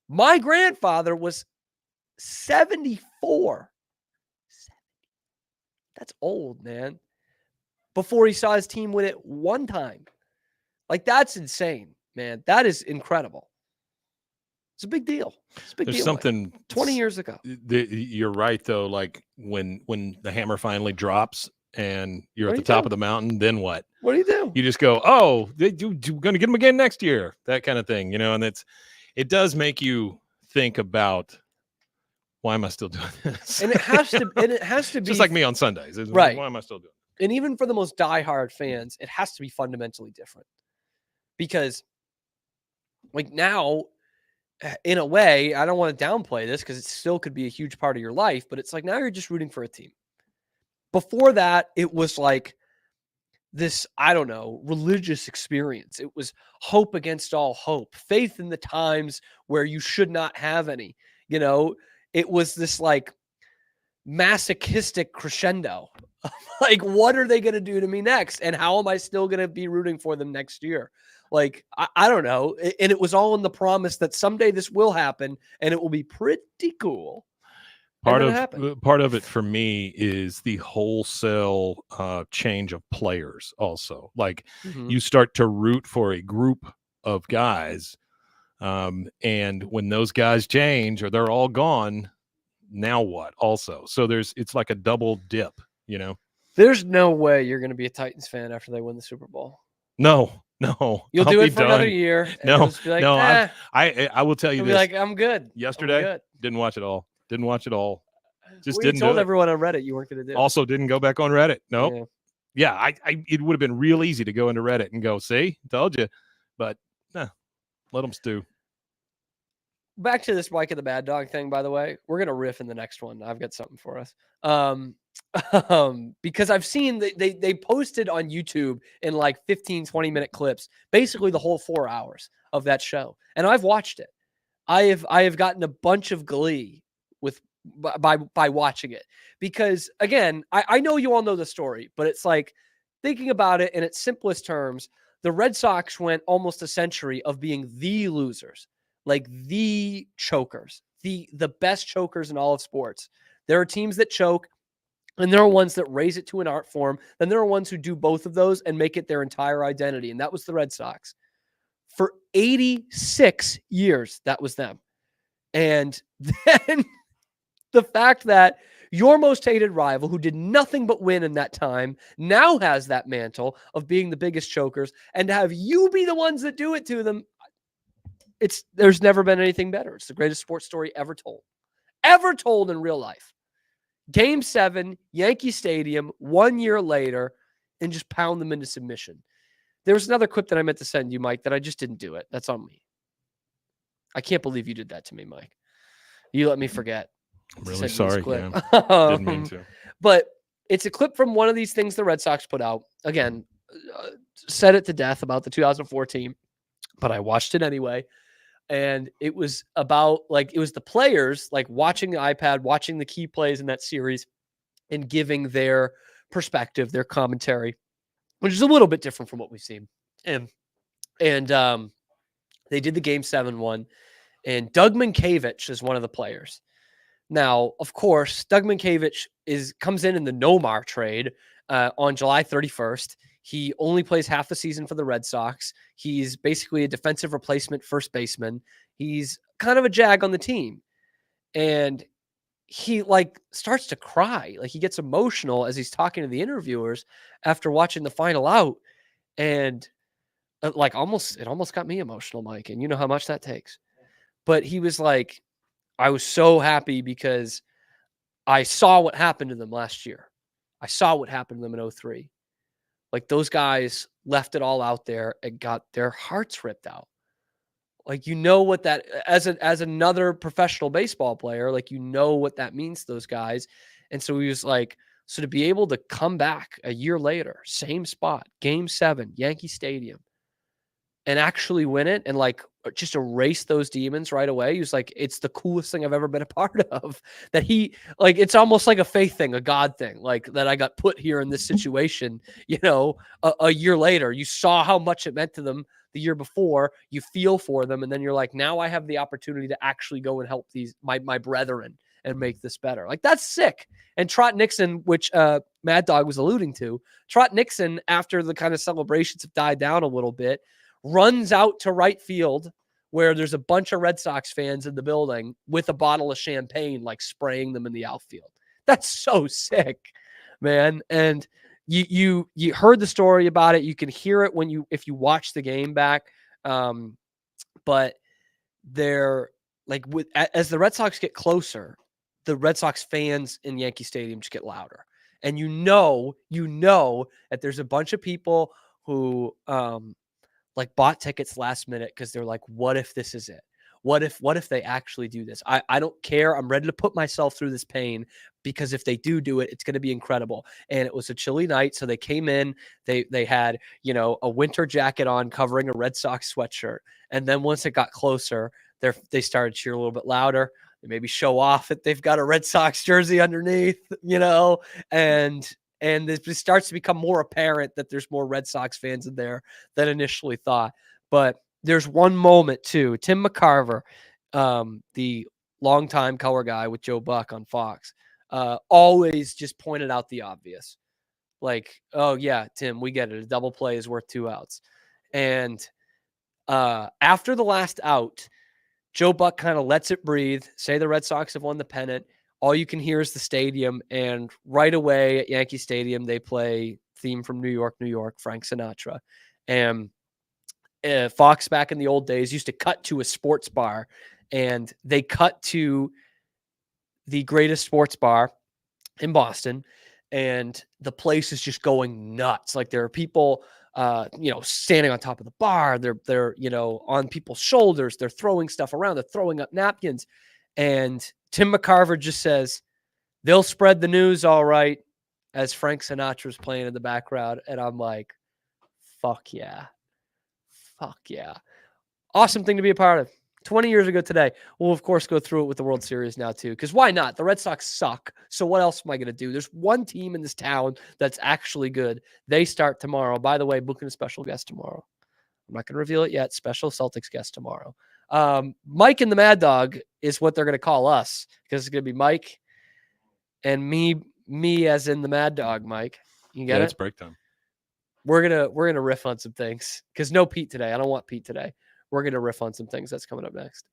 S2: My grandfather was 74. That's old, man. Before he saw his team win it one time. Like, that's insane, man. That is incredible. It's a big deal. It's a big
S1: There's
S2: deal.
S1: something
S2: 20 years ago.
S1: You're right, though. Like when the hammer finally drops and you're
S2: What
S1: at
S2: do
S1: the
S2: you
S1: top
S2: do?
S1: of the mountain, then what?
S2: What do you do?
S1: You just go, oh, you're going to get them again next year, that kind of thing, you know. And it does make you think about, why am I still doing this?
S2: And it has to be
S1: just like me on Sundays. It's,
S2: Right.
S1: Why am I still doing it?
S2: And even for the most diehard fans, it has to be fundamentally different. Because, like, now, in a way, I don't want to downplay this because it still could be a huge part of your life, but it's like now you're just rooting for a team. Before that, it was like this, I don't know, religious experience. It was hope against all hope, faith in the times where you should not have any. You know, it was this like masochistic crescendo. Like, what are they going to do to me next? And how am I still going to be rooting for them next year? Like, I don't know. And it was all in the promise that someday this will happen and it will be pretty cool.
S1: Part of it for me is the wholesale change of players also. Like, you start to root for a group of guys. And when those guys change or they're all gone, now what also? So it's like a double dip, you know?
S2: There's no way you're going to be a Titans fan after they win the Super Bowl.
S1: No.
S2: You'll do it for another year. And
S1: No,
S2: be like,
S1: no.
S2: eh.
S1: I will tell you
S2: You'll
S1: this.
S2: be like, I'm good.
S1: Yesterday,
S2: I'm good.
S1: didn't watch it all. Just
S2: We
S1: didn't
S2: told
S1: do it.
S2: everyone on Reddit you weren't going to do it.
S1: Also didn't go back on Reddit. Nope.
S2: Yeah.
S1: Yeah, I it would have been real easy to go into Reddit and go, see, told you. But let them stew.
S2: Back to this Mike and the Mad Dog thing, by the way. We're going to riff in the next one. I've got something for us. Because I've seen they posted on YouTube in like 15, 20-minute clips, basically the whole 4 hours of that show. And I've watched it. I have gotten a bunch of glee by watching it. Because again, I know you all know the story, but it's like thinking about it in its simplest terms, The Red Sox went almost a century of being the losers, like the chokers, the best chokers in all of sports. There are teams that choke, and there are ones that raise it to an art form. Then there are ones who do both of those and make it their entire identity. And that was the Red Sox. For 86 years, that was them. And then the fact that your most hated rival, who did nothing but win in that time, now has that mantle of being the biggest chokers, and to have you be the ones that do it to them, there's never been anything better. It's the greatest sports story ever told in real life. Game 7, Yankee Stadium, 1 year later, and just pound them into submission. There was another clip that I meant to send you, Mike, that I just didn't do it. That's on me. I can't believe you did that to me, Mike. You let me forget.
S1: I'm really sorry. Yeah. Didn't mean to.
S2: But it's a clip from one of these things the Red Sox put out. Again, said it to death about the 2014, but I watched it anyway. And it was about, like, it was the players, like, watching the iPad, watching the key plays in that series and giving their perspective, their commentary, which is a little bit different from what we've seen. And they did the Game 7 one, and Doug Mientkiewicz is one of the players. Now, of course, Doug Mientkiewicz comes in the Nomar trade on July 31st. He only plays half the season for the Red Sox. He's basically a defensive replacement first baseman. He's kind of a jag on the team. And he, like, starts to cry. Like, he gets emotional as he's talking to the interviewers after watching the final out. And it almost got me emotional, Mike. And you know how much that takes. But he was like, I was so happy because I saw what happened to them last year. I saw what happened to them in 2003. Like, those guys left it all out there and got their hearts ripped out. Like, you know what that, as another professional baseball player, like, you know what that means to those guys. And so he was like, so to be able to come back a year later, same spot, Game 7, Yankee Stadium, and actually win it and, like, just erase those demons right away. He was like, it's the coolest thing I've ever been a part of. That he, like, it's almost like a faith thing, a God thing, like, that I got put here in this situation, you know, a year later. You saw how much it meant to them the year before. You feel for them. And then you're like, now I have the opportunity to actually go and help my brethren and make this better. Like, that's sick. And Trot Nixon, which Mad Dog was alluding to, Trot Nixon, after the kind of celebrations have died down a little bit, runs out to right field where there's a bunch of Red Sox fans in the building with a bottle of champagne, like, spraying them in the outfield. That's so sick, man. And you heard the story about it. You can hear it if you watch the game back. But they're like, as the Red Sox get closer, the Red Sox fans in Yankee Stadium just get louder. And you know that there's a bunch of people who like, bought tickets last minute because they're like, what if this is it? What if they actually do this? I don't care. I'm ready to put myself through this pain because if they do it, it's going to be incredible. And it was a chilly night. So they came in, they had, you know, a winter jacket on covering a Red Sox sweatshirt. And then once it got closer, they started to cheer a little bit louder. They maybe show off that they've got a Red Sox jersey underneath, you know, and it starts to become more apparent that there's more Red Sox fans in there than initially thought. But there's one moment too. Tim McCarver, the longtime color guy with Joe Buck on Fox, always just pointed out the obvious. Like, oh yeah, Tim, we get it. A double play is worth 2 outs. And after the last out, Joe Buck kind of lets it breathe. Say the Red Sox have won the pennant. All you can hear is the stadium. And right away at Yankee Stadium, they play theme from New York, New York, Frank Sinatra. And Fox back in the old days used to cut to a sports bar, and they cut to the greatest sports bar in Boston, and the place is just going nuts. Like, there are people, standing on top of the bar. They're, on people's shoulders. They're throwing stuff around. They're throwing up napkins. And Tim McCarver just says, they'll spread the news all right, as Frank Sinatra's playing in the background. And I'm like, fuck yeah. Fuck yeah. Awesome thing to be a part of. 20 years ago today. We'll, of course, go through it with the World Series now, too. Because why not? The Red Sox suck. So what else am I going to do? There's one team in this town that's actually good. They start tomorrow. By the way, booking a special guest tomorrow. I'm not going to reveal it yet. Special Celtics guest tomorrow. Mike and the Mad Dog is what they're going to call us, because it's going to be Mike and me as in the Mad Dog, Mike. You get
S1: It's
S2: it?
S1: break time.
S2: We're gonna riff on some things, because no Pete today. I don't want Pete today. We're gonna riff on some things. That's coming up next.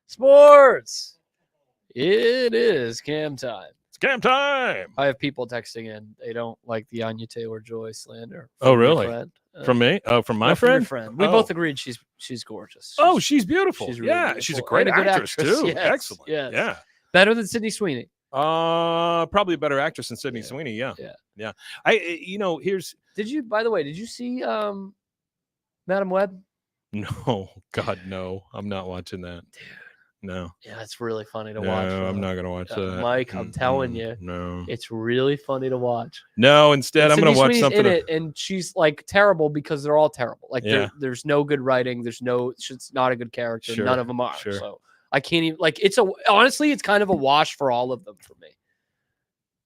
S2: Sports. It is Cam time.
S1: It's Cam time.
S2: I have people texting in. They don't like the Anya Taylor-Joy slander.
S1: Oh,
S2: from your
S1: really?
S2: friend.
S1: From me? Oh, from my
S2: No, from your
S1: friend?
S2: friend. We
S1: Oh.
S2: both agreed she's gorgeous.
S1: Oh, she's beautiful.
S2: she's really
S1: yeah, she's a
S2: beautiful.
S1: great
S2: And a good
S1: actress,
S2: actress.
S1: too.
S2: Yes,
S1: Excellent.
S2: yes.
S1: Yeah.
S2: Better than Sydney Sweeney.
S1: Probably a better actress than Sydney
S2: Yeah.
S1: Sweeney. Yeah.
S2: Yeah.
S1: Yeah. Here's
S2: By the way, did you see Madam Web?
S1: no, God, no. I'm not watching that. No.
S2: Yeah, it's really funny to
S1: No,
S2: watch.
S1: I'm not going to watch that.
S2: Mike, I'm telling you.
S1: No.
S2: It's really funny to watch.
S1: No, instead,
S2: And
S1: I'm going
S2: Sydney
S1: to watch
S2: Sweeney's
S1: something.
S2: in it, and she's like terrible because they're all terrible. Like
S1: Yeah.
S2: there's no good writing. She's not a good character.
S1: Sure,
S2: None of them are.
S1: sure.
S2: So I can't even honestly, it's kind of a wash for all of them for me.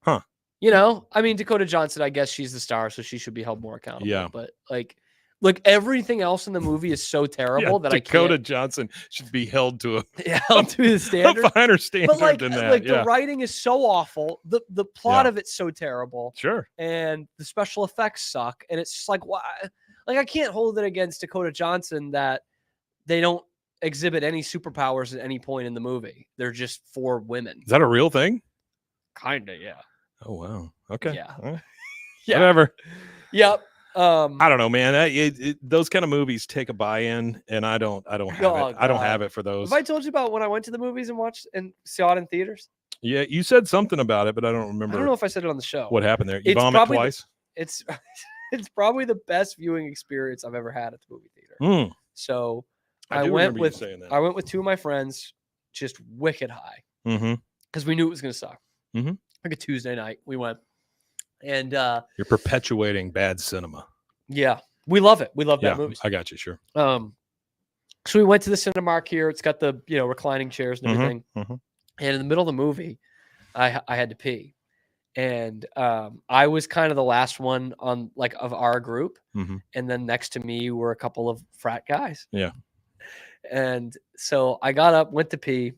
S1: Huh.
S2: You know, I mean, Dakota Johnson, I guess she's the star, so she should be held more accountable.
S1: Yeah.
S2: But like everything else in the movie is so terrible that
S1: Dakota
S2: I can't
S1: Johnson should be held to
S2: held to the standard.
S1: a finer standard
S2: But like,
S1: than that.
S2: the writing is so awful. The plot of it's so terrible.
S1: Sure.
S2: And the special effects suck. And it's just like, why? Like, I can't hold it against Dakota Johnson that they don't exhibit any superpowers at any point in the movie. They're just 4 women.
S1: Is that a real thing?
S2: Kinda, yeah.
S1: Oh, wow. Okay.
S2: Yeah.
S1: Well,
S2: Yeah.
S1: Whatever.
S2: Yep.
S1: I don't know, man. Those kind of movies take a buy-in, and I don't have
S2: Oh,
S1: it. I don't
S2: God.
S1: have it for those.
S2: Have I told you about when I went to the movies and watched and saw it in theaters?
S1: Yeah, you said something about it, but I don't remember
S2: I don't know if I said it on the show.
S1: what happened there. You
S2: It's
S1: vomit
S2: probably
S1: twice?
S2: It's it's probably the best viewing experience I've ever had at the movie theater.
S1: Mm,
S2: So
S1: I do
S2: went
S1: remember you
S2: with
S1: saying that.
S2: I went with 2 of my friends, just wicked high,
S1: Mm-hmm.
S2: because we knew it was gonna suck.
S1: Mhm.
S2: Like a Tuesday night, we went, and
S1: You're perpetuating bad cinema.
S2: yeah, we love it. We love
S1: Yeah,
S2: bad movies.
S1: I got you. Sure.
S2: So we went to the Cinemark here. It's got the reclining chairs and
S1: Mhm,
S2: everything.
S1: mhm.
S2: And in the middle of the movie, I had to pee, and I was kind of the last one on of our group,
S1: Mhm.
S2: and then next to me were a couple of frat guys.
S1: Yeah.
S2: And so I got up, went to pee,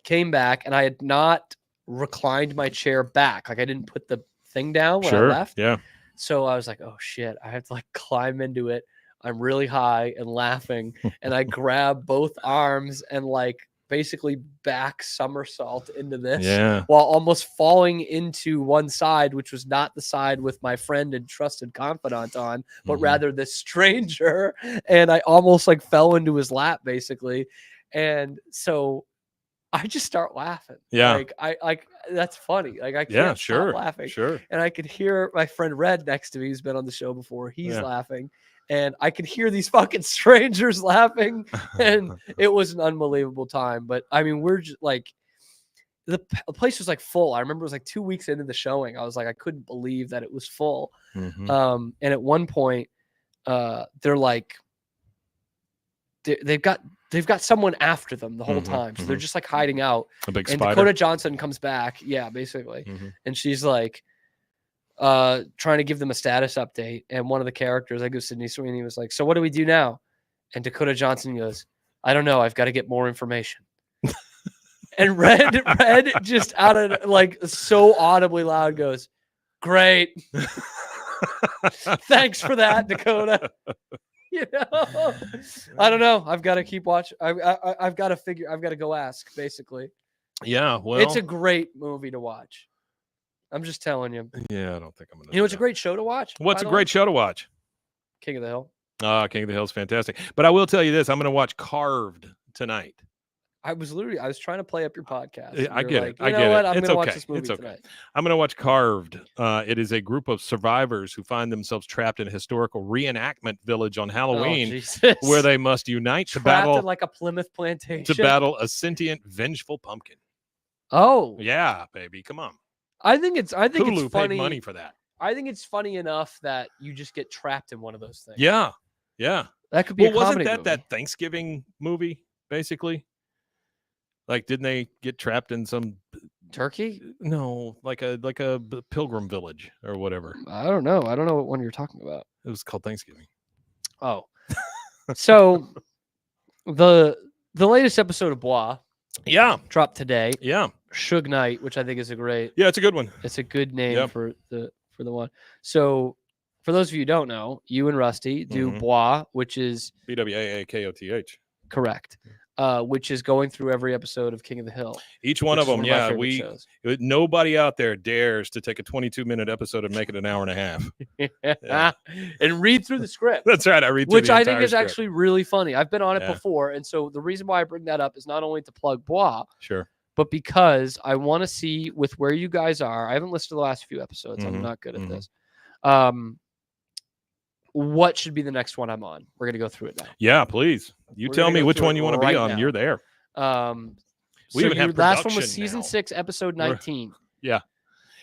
S2: came back, and I had not reclined my chair back. Like, I didn't put the thing down when I
S1: Sure.
S2: left.
S1: Yeah.
S2: So I was like, oh shit, I have to climb into it. I'm really high and laughing. And I grab both arms and basically back somersault into this
S1: Yeah.
S2: while almost falling into one side, which was not the side with my friend and trusted confidant on, but
S1: Mhm.
S2: rather this stranger. And I almost like fell into his lap basically. And so I just start laughing.
S1: Yeah.
S2: Like I like that's funny. Like I can't
S1: Yeah,
S2: stop
S1: sure.
S2: laughing.
S1: Sure.
S2: And I could hear my friend Red next to me, who's been on the show before. He's
S1: Yeah.
S2: laughing. And I could hear these fucking strangers laughing. And it was an unbelievable time. But I mean, we're just like the place was like full. I remember it was like 2 weeks into the showing. I was like, I couldn't believe that it was full.
S1: Mhm.
S2: And at one point, they're like they've got someone after them the whole
S1: Mhm,
S2: time. So they're
S1: mhm.
S2: just like hiding out.
S1: A big
S2: And
S1: spider.
S2: Dakota Johnson comes back. Yeah, basically.
S1: Mhm.
S2: And she's like trying to give them a status update. And one of the characters, I go Sydney Sweeney, was like, so what do we do now? And Dakota Johnson goes, I don't know. I've got to get more information. And Red just out of like so audibly loud goes, great. Thanks for that, Dakota. You know, I don't know. I've got to keep watching. I've got to go ask, basically.
S1: Yeah, well,
S2: It's a great movie to watch. I'm just telling you.
S1: yeah, I don't think I'm gonna.
S2: You know, it's a great show to watch.
S1: What's
S2: by
S1: a
S2: the way?
S1: great show to watch?
S2: King of the Hill.
S1: King of the Hill's fantastic. But I will tell you this: I'm going to watch Carved tonight.
S2: I was trying to play up your podcast.
S1: Yeah,
S2: and
S1: I
S2: you're
S1: get it.
S2: like,
S1: I
S2: You know
S1: get
S2: what?
S1: it.
S2: I'm
S1: It's
S2: going to watch
S1: okay.
S2: this movie
S1: It's okay.
S2: tonight.
S1: I'm going to watch Carved. It is a group of survivors who find themselves trapped in a historical reenactment village on
S2: Oh,
S1: Halloween,
S2: Jesus.
S1: where they must unite to
S2: Trapped in
S1: battle
S2: like a Plymouth plantation.
S1: a sentient, vengeful pumpkin.
S2: Oh,
S1: Yeah, baby, come on.
S2: I think it's
S1: Hulu
S2: funny.
S1: paid money for that.
S2: I think it's funny enough that you just get trapped in one of those things.
S1: Yeah, yeah.
S2: That could be
S1: Well,
S2: a
S1: wasn't
S2: comedy
S1: that
S2: movie.
S1: that Thanksgiving movie basically? Like, didn't they get trapped in some
S2: Turkey?
S1: no, like a pilgrim village or whatever?
S2: I don't know. I don't know what one you're talking about.
S1: It was called Thanksgiving.
S2: Oh. So the latest episode of Bois
S1: Yeah,
S2: dropped today.
S1: yeah,
S2: Suge Knight, which I think is
S1: yeah. It's a good one.
S2: it's a good name
S1: Yep.
S2: for the one. So for those of you who don't know, you and Rusty do
S1: Mhm.
S2: Bois, which is
S1: BWAAKOTH.
S2: correct. Which is going through every episode of King of the Hill.
S1: Each one
S2: which
S1: of
S2: is
S1: them.
S2: my
S1: Yeah,
S2: favorite shows.
S1: nobody out there dares to take a 22-minute episode and make it an hour and a half. Yeah.
S2: And read through the script.
S1: That's right. I read through
S2: Which
S1: the
S2: I think
S1: entire
S2: is
S1: script.
S2: actually really funny. I've been on it
S1: Yeah.
S2: before. And so the reason why I bring that up is not only to plug Bois,
S1: Sure.
S2: but because I want to see with where you guys are. I haven't listened to the last few episodes.
S1: Mhm,
S2: I'm not good at
S1: mhm.
S2: this. What should be the next one I'm on? We're going to go through it now.
S1: Yeah, please. You
S2: We're
S1: tell
S2: gonna
S1: me
S2: go
S1: which
S2: through
S1: one
S2: it
S1: you want to
S2: right
S1: be on.
S2: now.
S1: You're there. We
S2: So
S1: even
S2: your
S1: have
S2: last one was
S1: production
S2: season
S1: now.
S2: 6, episode 19.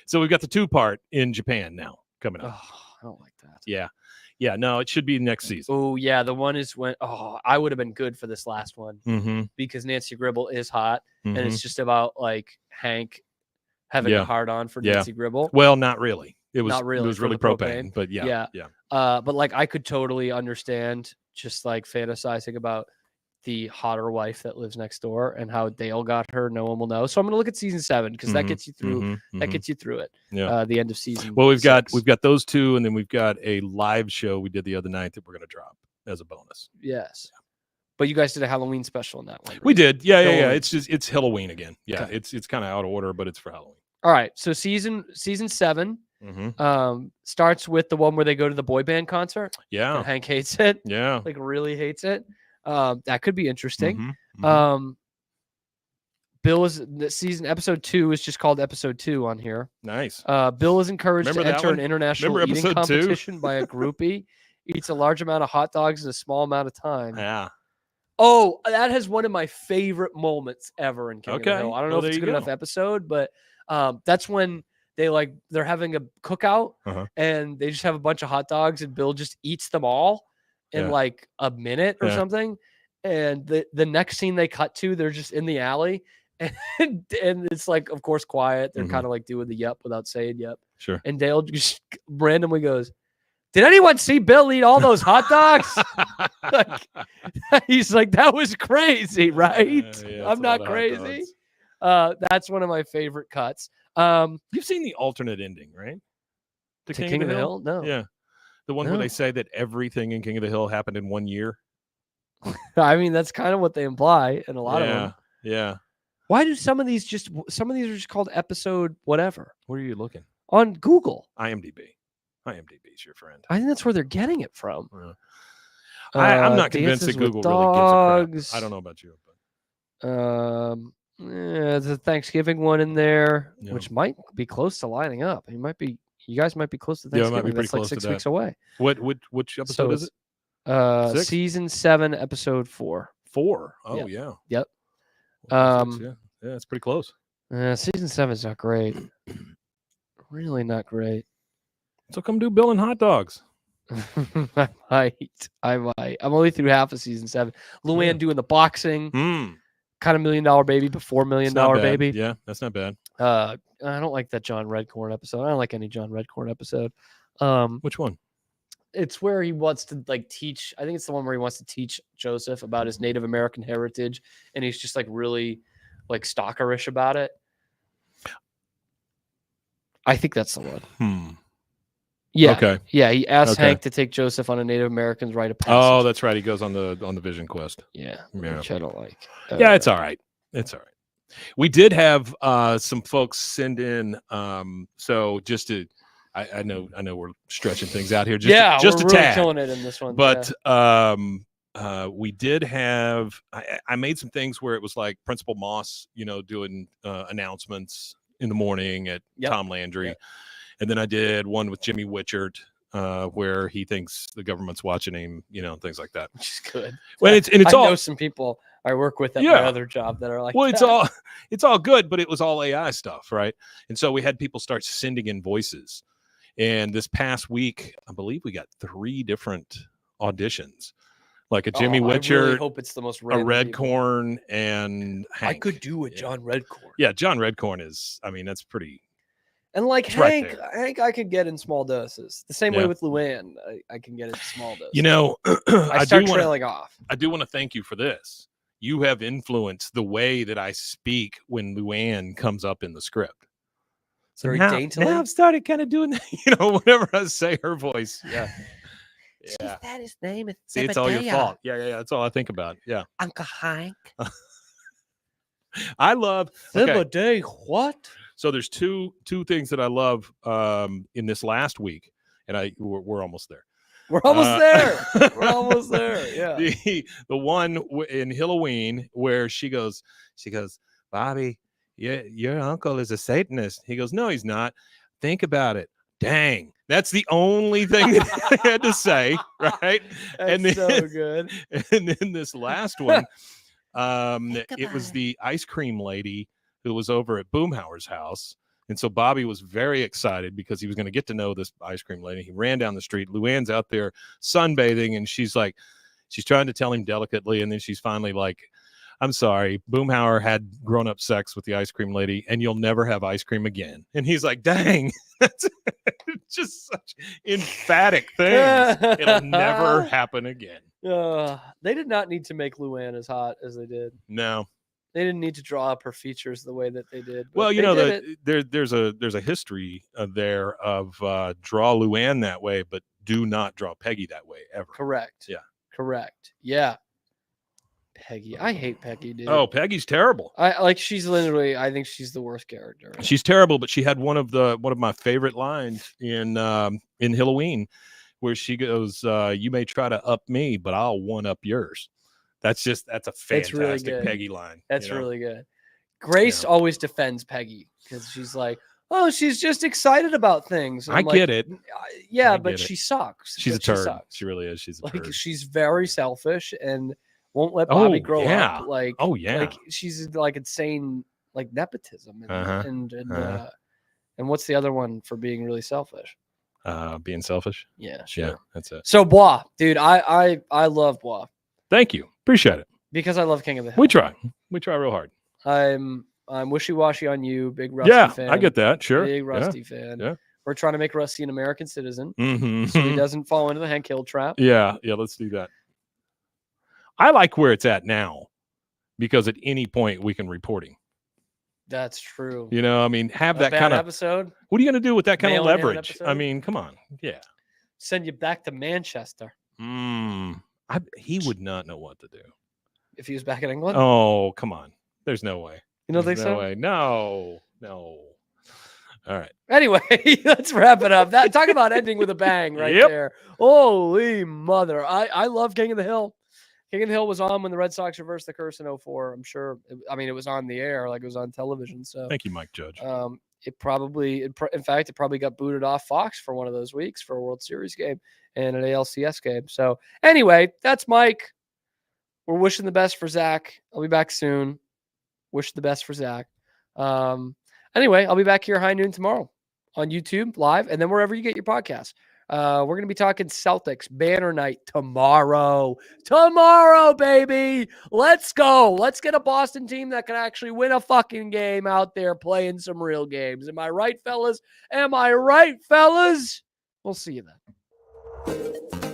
S1: So we've got the 2-part in Japan now coming
S2: Oh,
S1: up.
S2: I don't like that.
S1: Yeah. Yeah. No, it should be next season.
S2: Oh, yeah. The one is when, I would have been good for this last one
S1: Mm-hmm.
S2: because Nancy Gribble is hot. And
S1: Mhm.
S2: it's just about like Hank having
S1: Yeah.
S2: a hard on for
S1: Yeah.
S2: Nancy Gribble.
S1: Well, not really. It was
S2: Not really,
S1: It was
S2: for
S1: really
S2: the propane.
S1: propane, but yeah.
S2: But like I could totally understand just like fantasizing about the hotter wife that lives next door and how Dale got her. No one will know. So I'm gonna look at season 7 because that
S1: Mhm,
S2: gets you through.
S1: mhm,
S2: That
S1: mhm.
S2: gets you through it.
S1: Yeah.
S2: The end of season.
S1: Well, we've
S2: 6.
S1: got those two, and then we've got a live show we did the other night that we're going to drop as a bonus.
S2: Yes. But you guys did a Halloween special in that one.
S1: We
S2: right?
S1: did, yeah.
S2: Halloween.
S1: It's Halloween again. Yeah,
S2: Okay.
S1: it's kind of out of order, but it's for Halloween.
S2: All right. So season 7
S1: Mm-hmm.
S2: starts with the one where they go to the boy band concert.
S1: Yeah,
S2: And Hank hates it.
S1: yeah.
S2: Like really hates it. That could be interesting.
S1: Mhm, mhm.
S2: Bill is the season episode 2 is just called episode 2 on here.
S1: Nice.
S2: Bill is encouraged
S1: Remember
S2: to
S1: that
S2: enter an
S1: one?
S2: international
S1: Remember
S2: eating
S1: episode 2?
S2: competition by a groupie. Eats a large amount of hot dogs in a small amount of time.
S1: Yeah.
S2: Oh, that has one of my favorite moments ever in King of the
S1: Okay.
S2: Hill. I don't
S1: Well,
S2: know if it's a
S1: there
S2: good
S1: you
S2: enough
S1: go.
S2: episode, but that's when they're having a cookout
S1: Uh-huh.
S2: and they just have a bunch of hot dogs and Bill just eats them all in
S1: Yeah.
S2: like a minute or
S1: Yeah.
S2: something. And the next scene they cut to, they're just in the alley and it's like, of course, quiet. They're
S1: Mhm.
S2: kind of like doing the yep without saying yep.
S1: Sure.
S2: And Dale just randomly goes, "Did anyone see Bill eat all those hot dogs?" Like, he's like, "That was crazy, right?
S1: Yeah, it's a
S2: I'm not
S1: lot of hot
S2: crazy."
S1: dogs.
S2: That's one of my favorite cuts.
S1: You've seen the alternate ending, right?
S2: To King of the Hill? No.
S1: Yeah. The one where
S2: No.
S1: they say that everything in King of the Hill happened in 1 year.
S2: I mean, that's kind of what they imply in a lot of them.
S1: Yeah.
S2: Why do some of these are just called episode whatever
S1: Where are you looking?
S2: on Google?
S1: IMDb. IMDb's your friend.
S2: I think that's where they're getting it from.
S1: I'm not convinced that
S2: Dances with
S1: Google really gives a crap.
S2: Dogs.
S1: I don't know about you, but
S2: There's a Thanksgiving one in there,
S1: Yeah.
S2: which might be close to lining up. You guys might be close to
S1: Yeah, it might
S2: Thanksgiving.
S1: be pretty
S2: That's like
S1: close to
S2: 6
S1: that.
S2: weeks away.
S1: which episode is
S2: it's,
S1: it? 6?
S2: Season 7, episode 4.
S1: 4. Oh yeah.
S2: Yep.
S1: Well, 6, yeah, it's pretty close.
S2: Season 7 is not great. Really not great.
S1: So come do Bill and hot dogs.
S2: I might. I'm only through half of season 7. Luann
S1: Yeah.
S2: doing the boxing,
S1: Mm.
S2: kind of $1 Million Baby before $1 Million
S1: It's not bad.
S2: Baby.
S1: Yeah, that's not bad.
S2: I don't like that John Redcorn episode. I don't like any John Redcorn episode.
S1: Which one?
S2: It's where he wants to like teach. I think it's the one where he wants to teach Joseph about his Native American heritage, and he's just like really like stalkerish about it. I think that's the one. Yeah.
S1: Okay.
S2: Yeah. He asked
S1: Okay.
S2: Hank to take Joseph on a Native American's rite of passage.
S1: Oh, that's right. He goes on the Vision Quest.
S2: yeah.
S1: Yeah.
S2: Which I don't like.
S1: Yeah, it's all right. It's all right. We did have some folks send in. So just to, I know we're stretching things out here. Just
S2: we're
S1: a
S2: really
S1: tad.
S2: killing it in this one.
S1: But we did have. I made some things where it was like Principal Moss, doing announcements in the morning at
S2: Yep.
S1: Tom Landry,
S2: Yep.
S1: and then I did one with Jimmy Witchert. Where he thinks the government's watching him, things like that.
S2: which is good.
S1: Well, it's
S2: I
S1: all
S2: know some people I work with at my
S1: Yeah.
S2: other job that are like,
S1: well,
S2: that.
S1: it's all good, but it was all AI stuff, right? And so we had people start sending in voices. And this past week, I believe we got 3 different auditions, like a Jimmy
S2: I really
S1: Witcher,
S2: hope it's the most
S1: a
S2: random
S1: Red
S2: people.
S1: Corn, and Hank.
S2: I could do a
S1: Yeah.
S2: John Redcorn.
S1: Yeah, John Redcorn is. I mean, that's pretty.
S2: And like
S1: It's right
S2: Hank,
S1: there.
S2: Hank, I could get in small doses. The same way
S1: Yeah.
S2: with Luann, I can get in small doses.
S1: I
S2: I start
S1: do want.
S2: trailing off.
S1: I do want to thank you for this. You have influenced the way that I speak when Luann comes up in the script. So
S2: Very
S1: now,
S2: daintily?
S1: now I've started kind of doing that, whenever I say her voice. Yeah. Yeah.
S2: that his name?
S1: See, it's all your fault. Yeah. That's all I think about. Yeah.
S2: Uncle Hank.
S1: I love. Okay.
S2: Zebedee, what?
S1: So there's two things that I love in this last week, and we're almost there.
S2: We're almost
S1: Uh,
S2: there. We're almost there. Yeah.
S1: The one in Halloween where she goes, Bobby, your uncle is a Satanist. He goes, no, he's not. Think about it. Dang, that's the only thing that I had to say, right?
S2: That's so good.
S1: And then this last one, it was the ice cream lady who was over at Boomhauer's house. And so Bobby was very excited because he was going to get to know this ice cream lady. He ran down the street. Luann's out there sunbathing, and she's trying to tell him delicately. And then she's finally like, I'm sorry, Boomhauer had grown-up sex with the ice cream lady, and you'll never have ice cream again. And he's like, dang, that's just such emphatic things. It'll never happen again.
S2: They did not need to make Luann as hot as they did.
S1: No.
S2: They didn't need to draw up her features the way that they did.
S1: Well,
S2: they did it.
S1: there's a history there of draw Luann that way, but do not draw Peggy that way ever.
S2: Correct.
S1: Yeah.
S2: Correct. Yeah. Peggy. I hate Peggy, dude.
S1: Oh, Peggy's terrible.
S2: She's literally, I think she's the worst character.
S1: She's terrible, but she had one of my favorite lines in Halloween, where she goes, "You may try to up me, but I'll one up yours." That's a
S2: That's really
S1: fantastic
S2: good.
S1: Peggy line.
S2: That's really good. Grace
S1: Yeah.
S2: always defends Peggy because she's like, oh, she's just excited about things. And
S1: I
S2: I'm like,
S1: get it.
S2: Yeah,
S1: I
S2: but
S1: get it.
S2: she sucks.
S1: She's a
S2: But she
S1: turd.
S2: sucks.
S1: She really is. She's a
S2: Like
S1: turd.
S2: she's very selfish and won't let Bobby
S1: Oh,
S2: grow
S1: yeah.
S2: up. Like,
S1: Oh, yeah.
S2: like she's like insane, like nepotism and
S1: Uh-huh.
S2: and what's the other one for being really selfish?
S1: Being selfish.
S2: Yeah, sure.
S1: Yeah, that's it.
S2: So Bois, dude, I love Bois
S1: Thank you. Appreciate it.
S2: because I love King of the Hill.
S1: We try real hard.
S2: I'm wishy-washy on you, big Rusty
S1: Yeah,
S2: fan.
S1: I get that. Sure.
S2: Big
S1: Yeah.
S2: Rusty fan.
S1: yeah.
S2: We're trying to make Rusty an American citizen
S1: Mhm.
S2: so he doesn't fall into the Hank Hill trap.
S1: Yeah, let's do that. I like where it's at now because at any point we can report him.
S2: That's true.
S1: I mean, have
S2: A
S1: that
S2: bad
S1: kind of.
S2: episode,
S1: What are you going to do with that kind of
S2: Mail in an
S1: leverage? I
S2: episode?
S1: mean, come on. Yeah.
S2: send you back to Manchester
S1: He would not know what to do.
S2: if he was back in England.
S1: Oh, come on. There's no way.
S2: You don't
S1: There's
S2: think
S1: no
S2: so?
S1: way. No. All right.
S2: Anyway, let's wrap it up. Talk about ending with a bang right
S1: Yep.
S2: there. Holy mother. I love King of the Hill. King of the Hill was on when the Red Sox reversed the curse in 2004. I'm sure. It was on the air, like it was on television. So
S1: Thank you, Mike Judge.
S2: in fact, it probably got booted off Fox for one of those weeks for a World Series game and an ALCS game. So anyway, that's Mike. We're wishing the best for Zach. I'll be back soon. Wish the best for Zach. Anyway, I'll be back here high noon tomorrow on YouTube live and then wherever you get your podcasts. We're going to be talking Celtics banner night tomorrow. Tomorrow, baby. Let's go. Let's get a Boston team that can actually win a fucking game out there playing some real games. Am I right, fellas? Am I right, fellas? We'll see you then.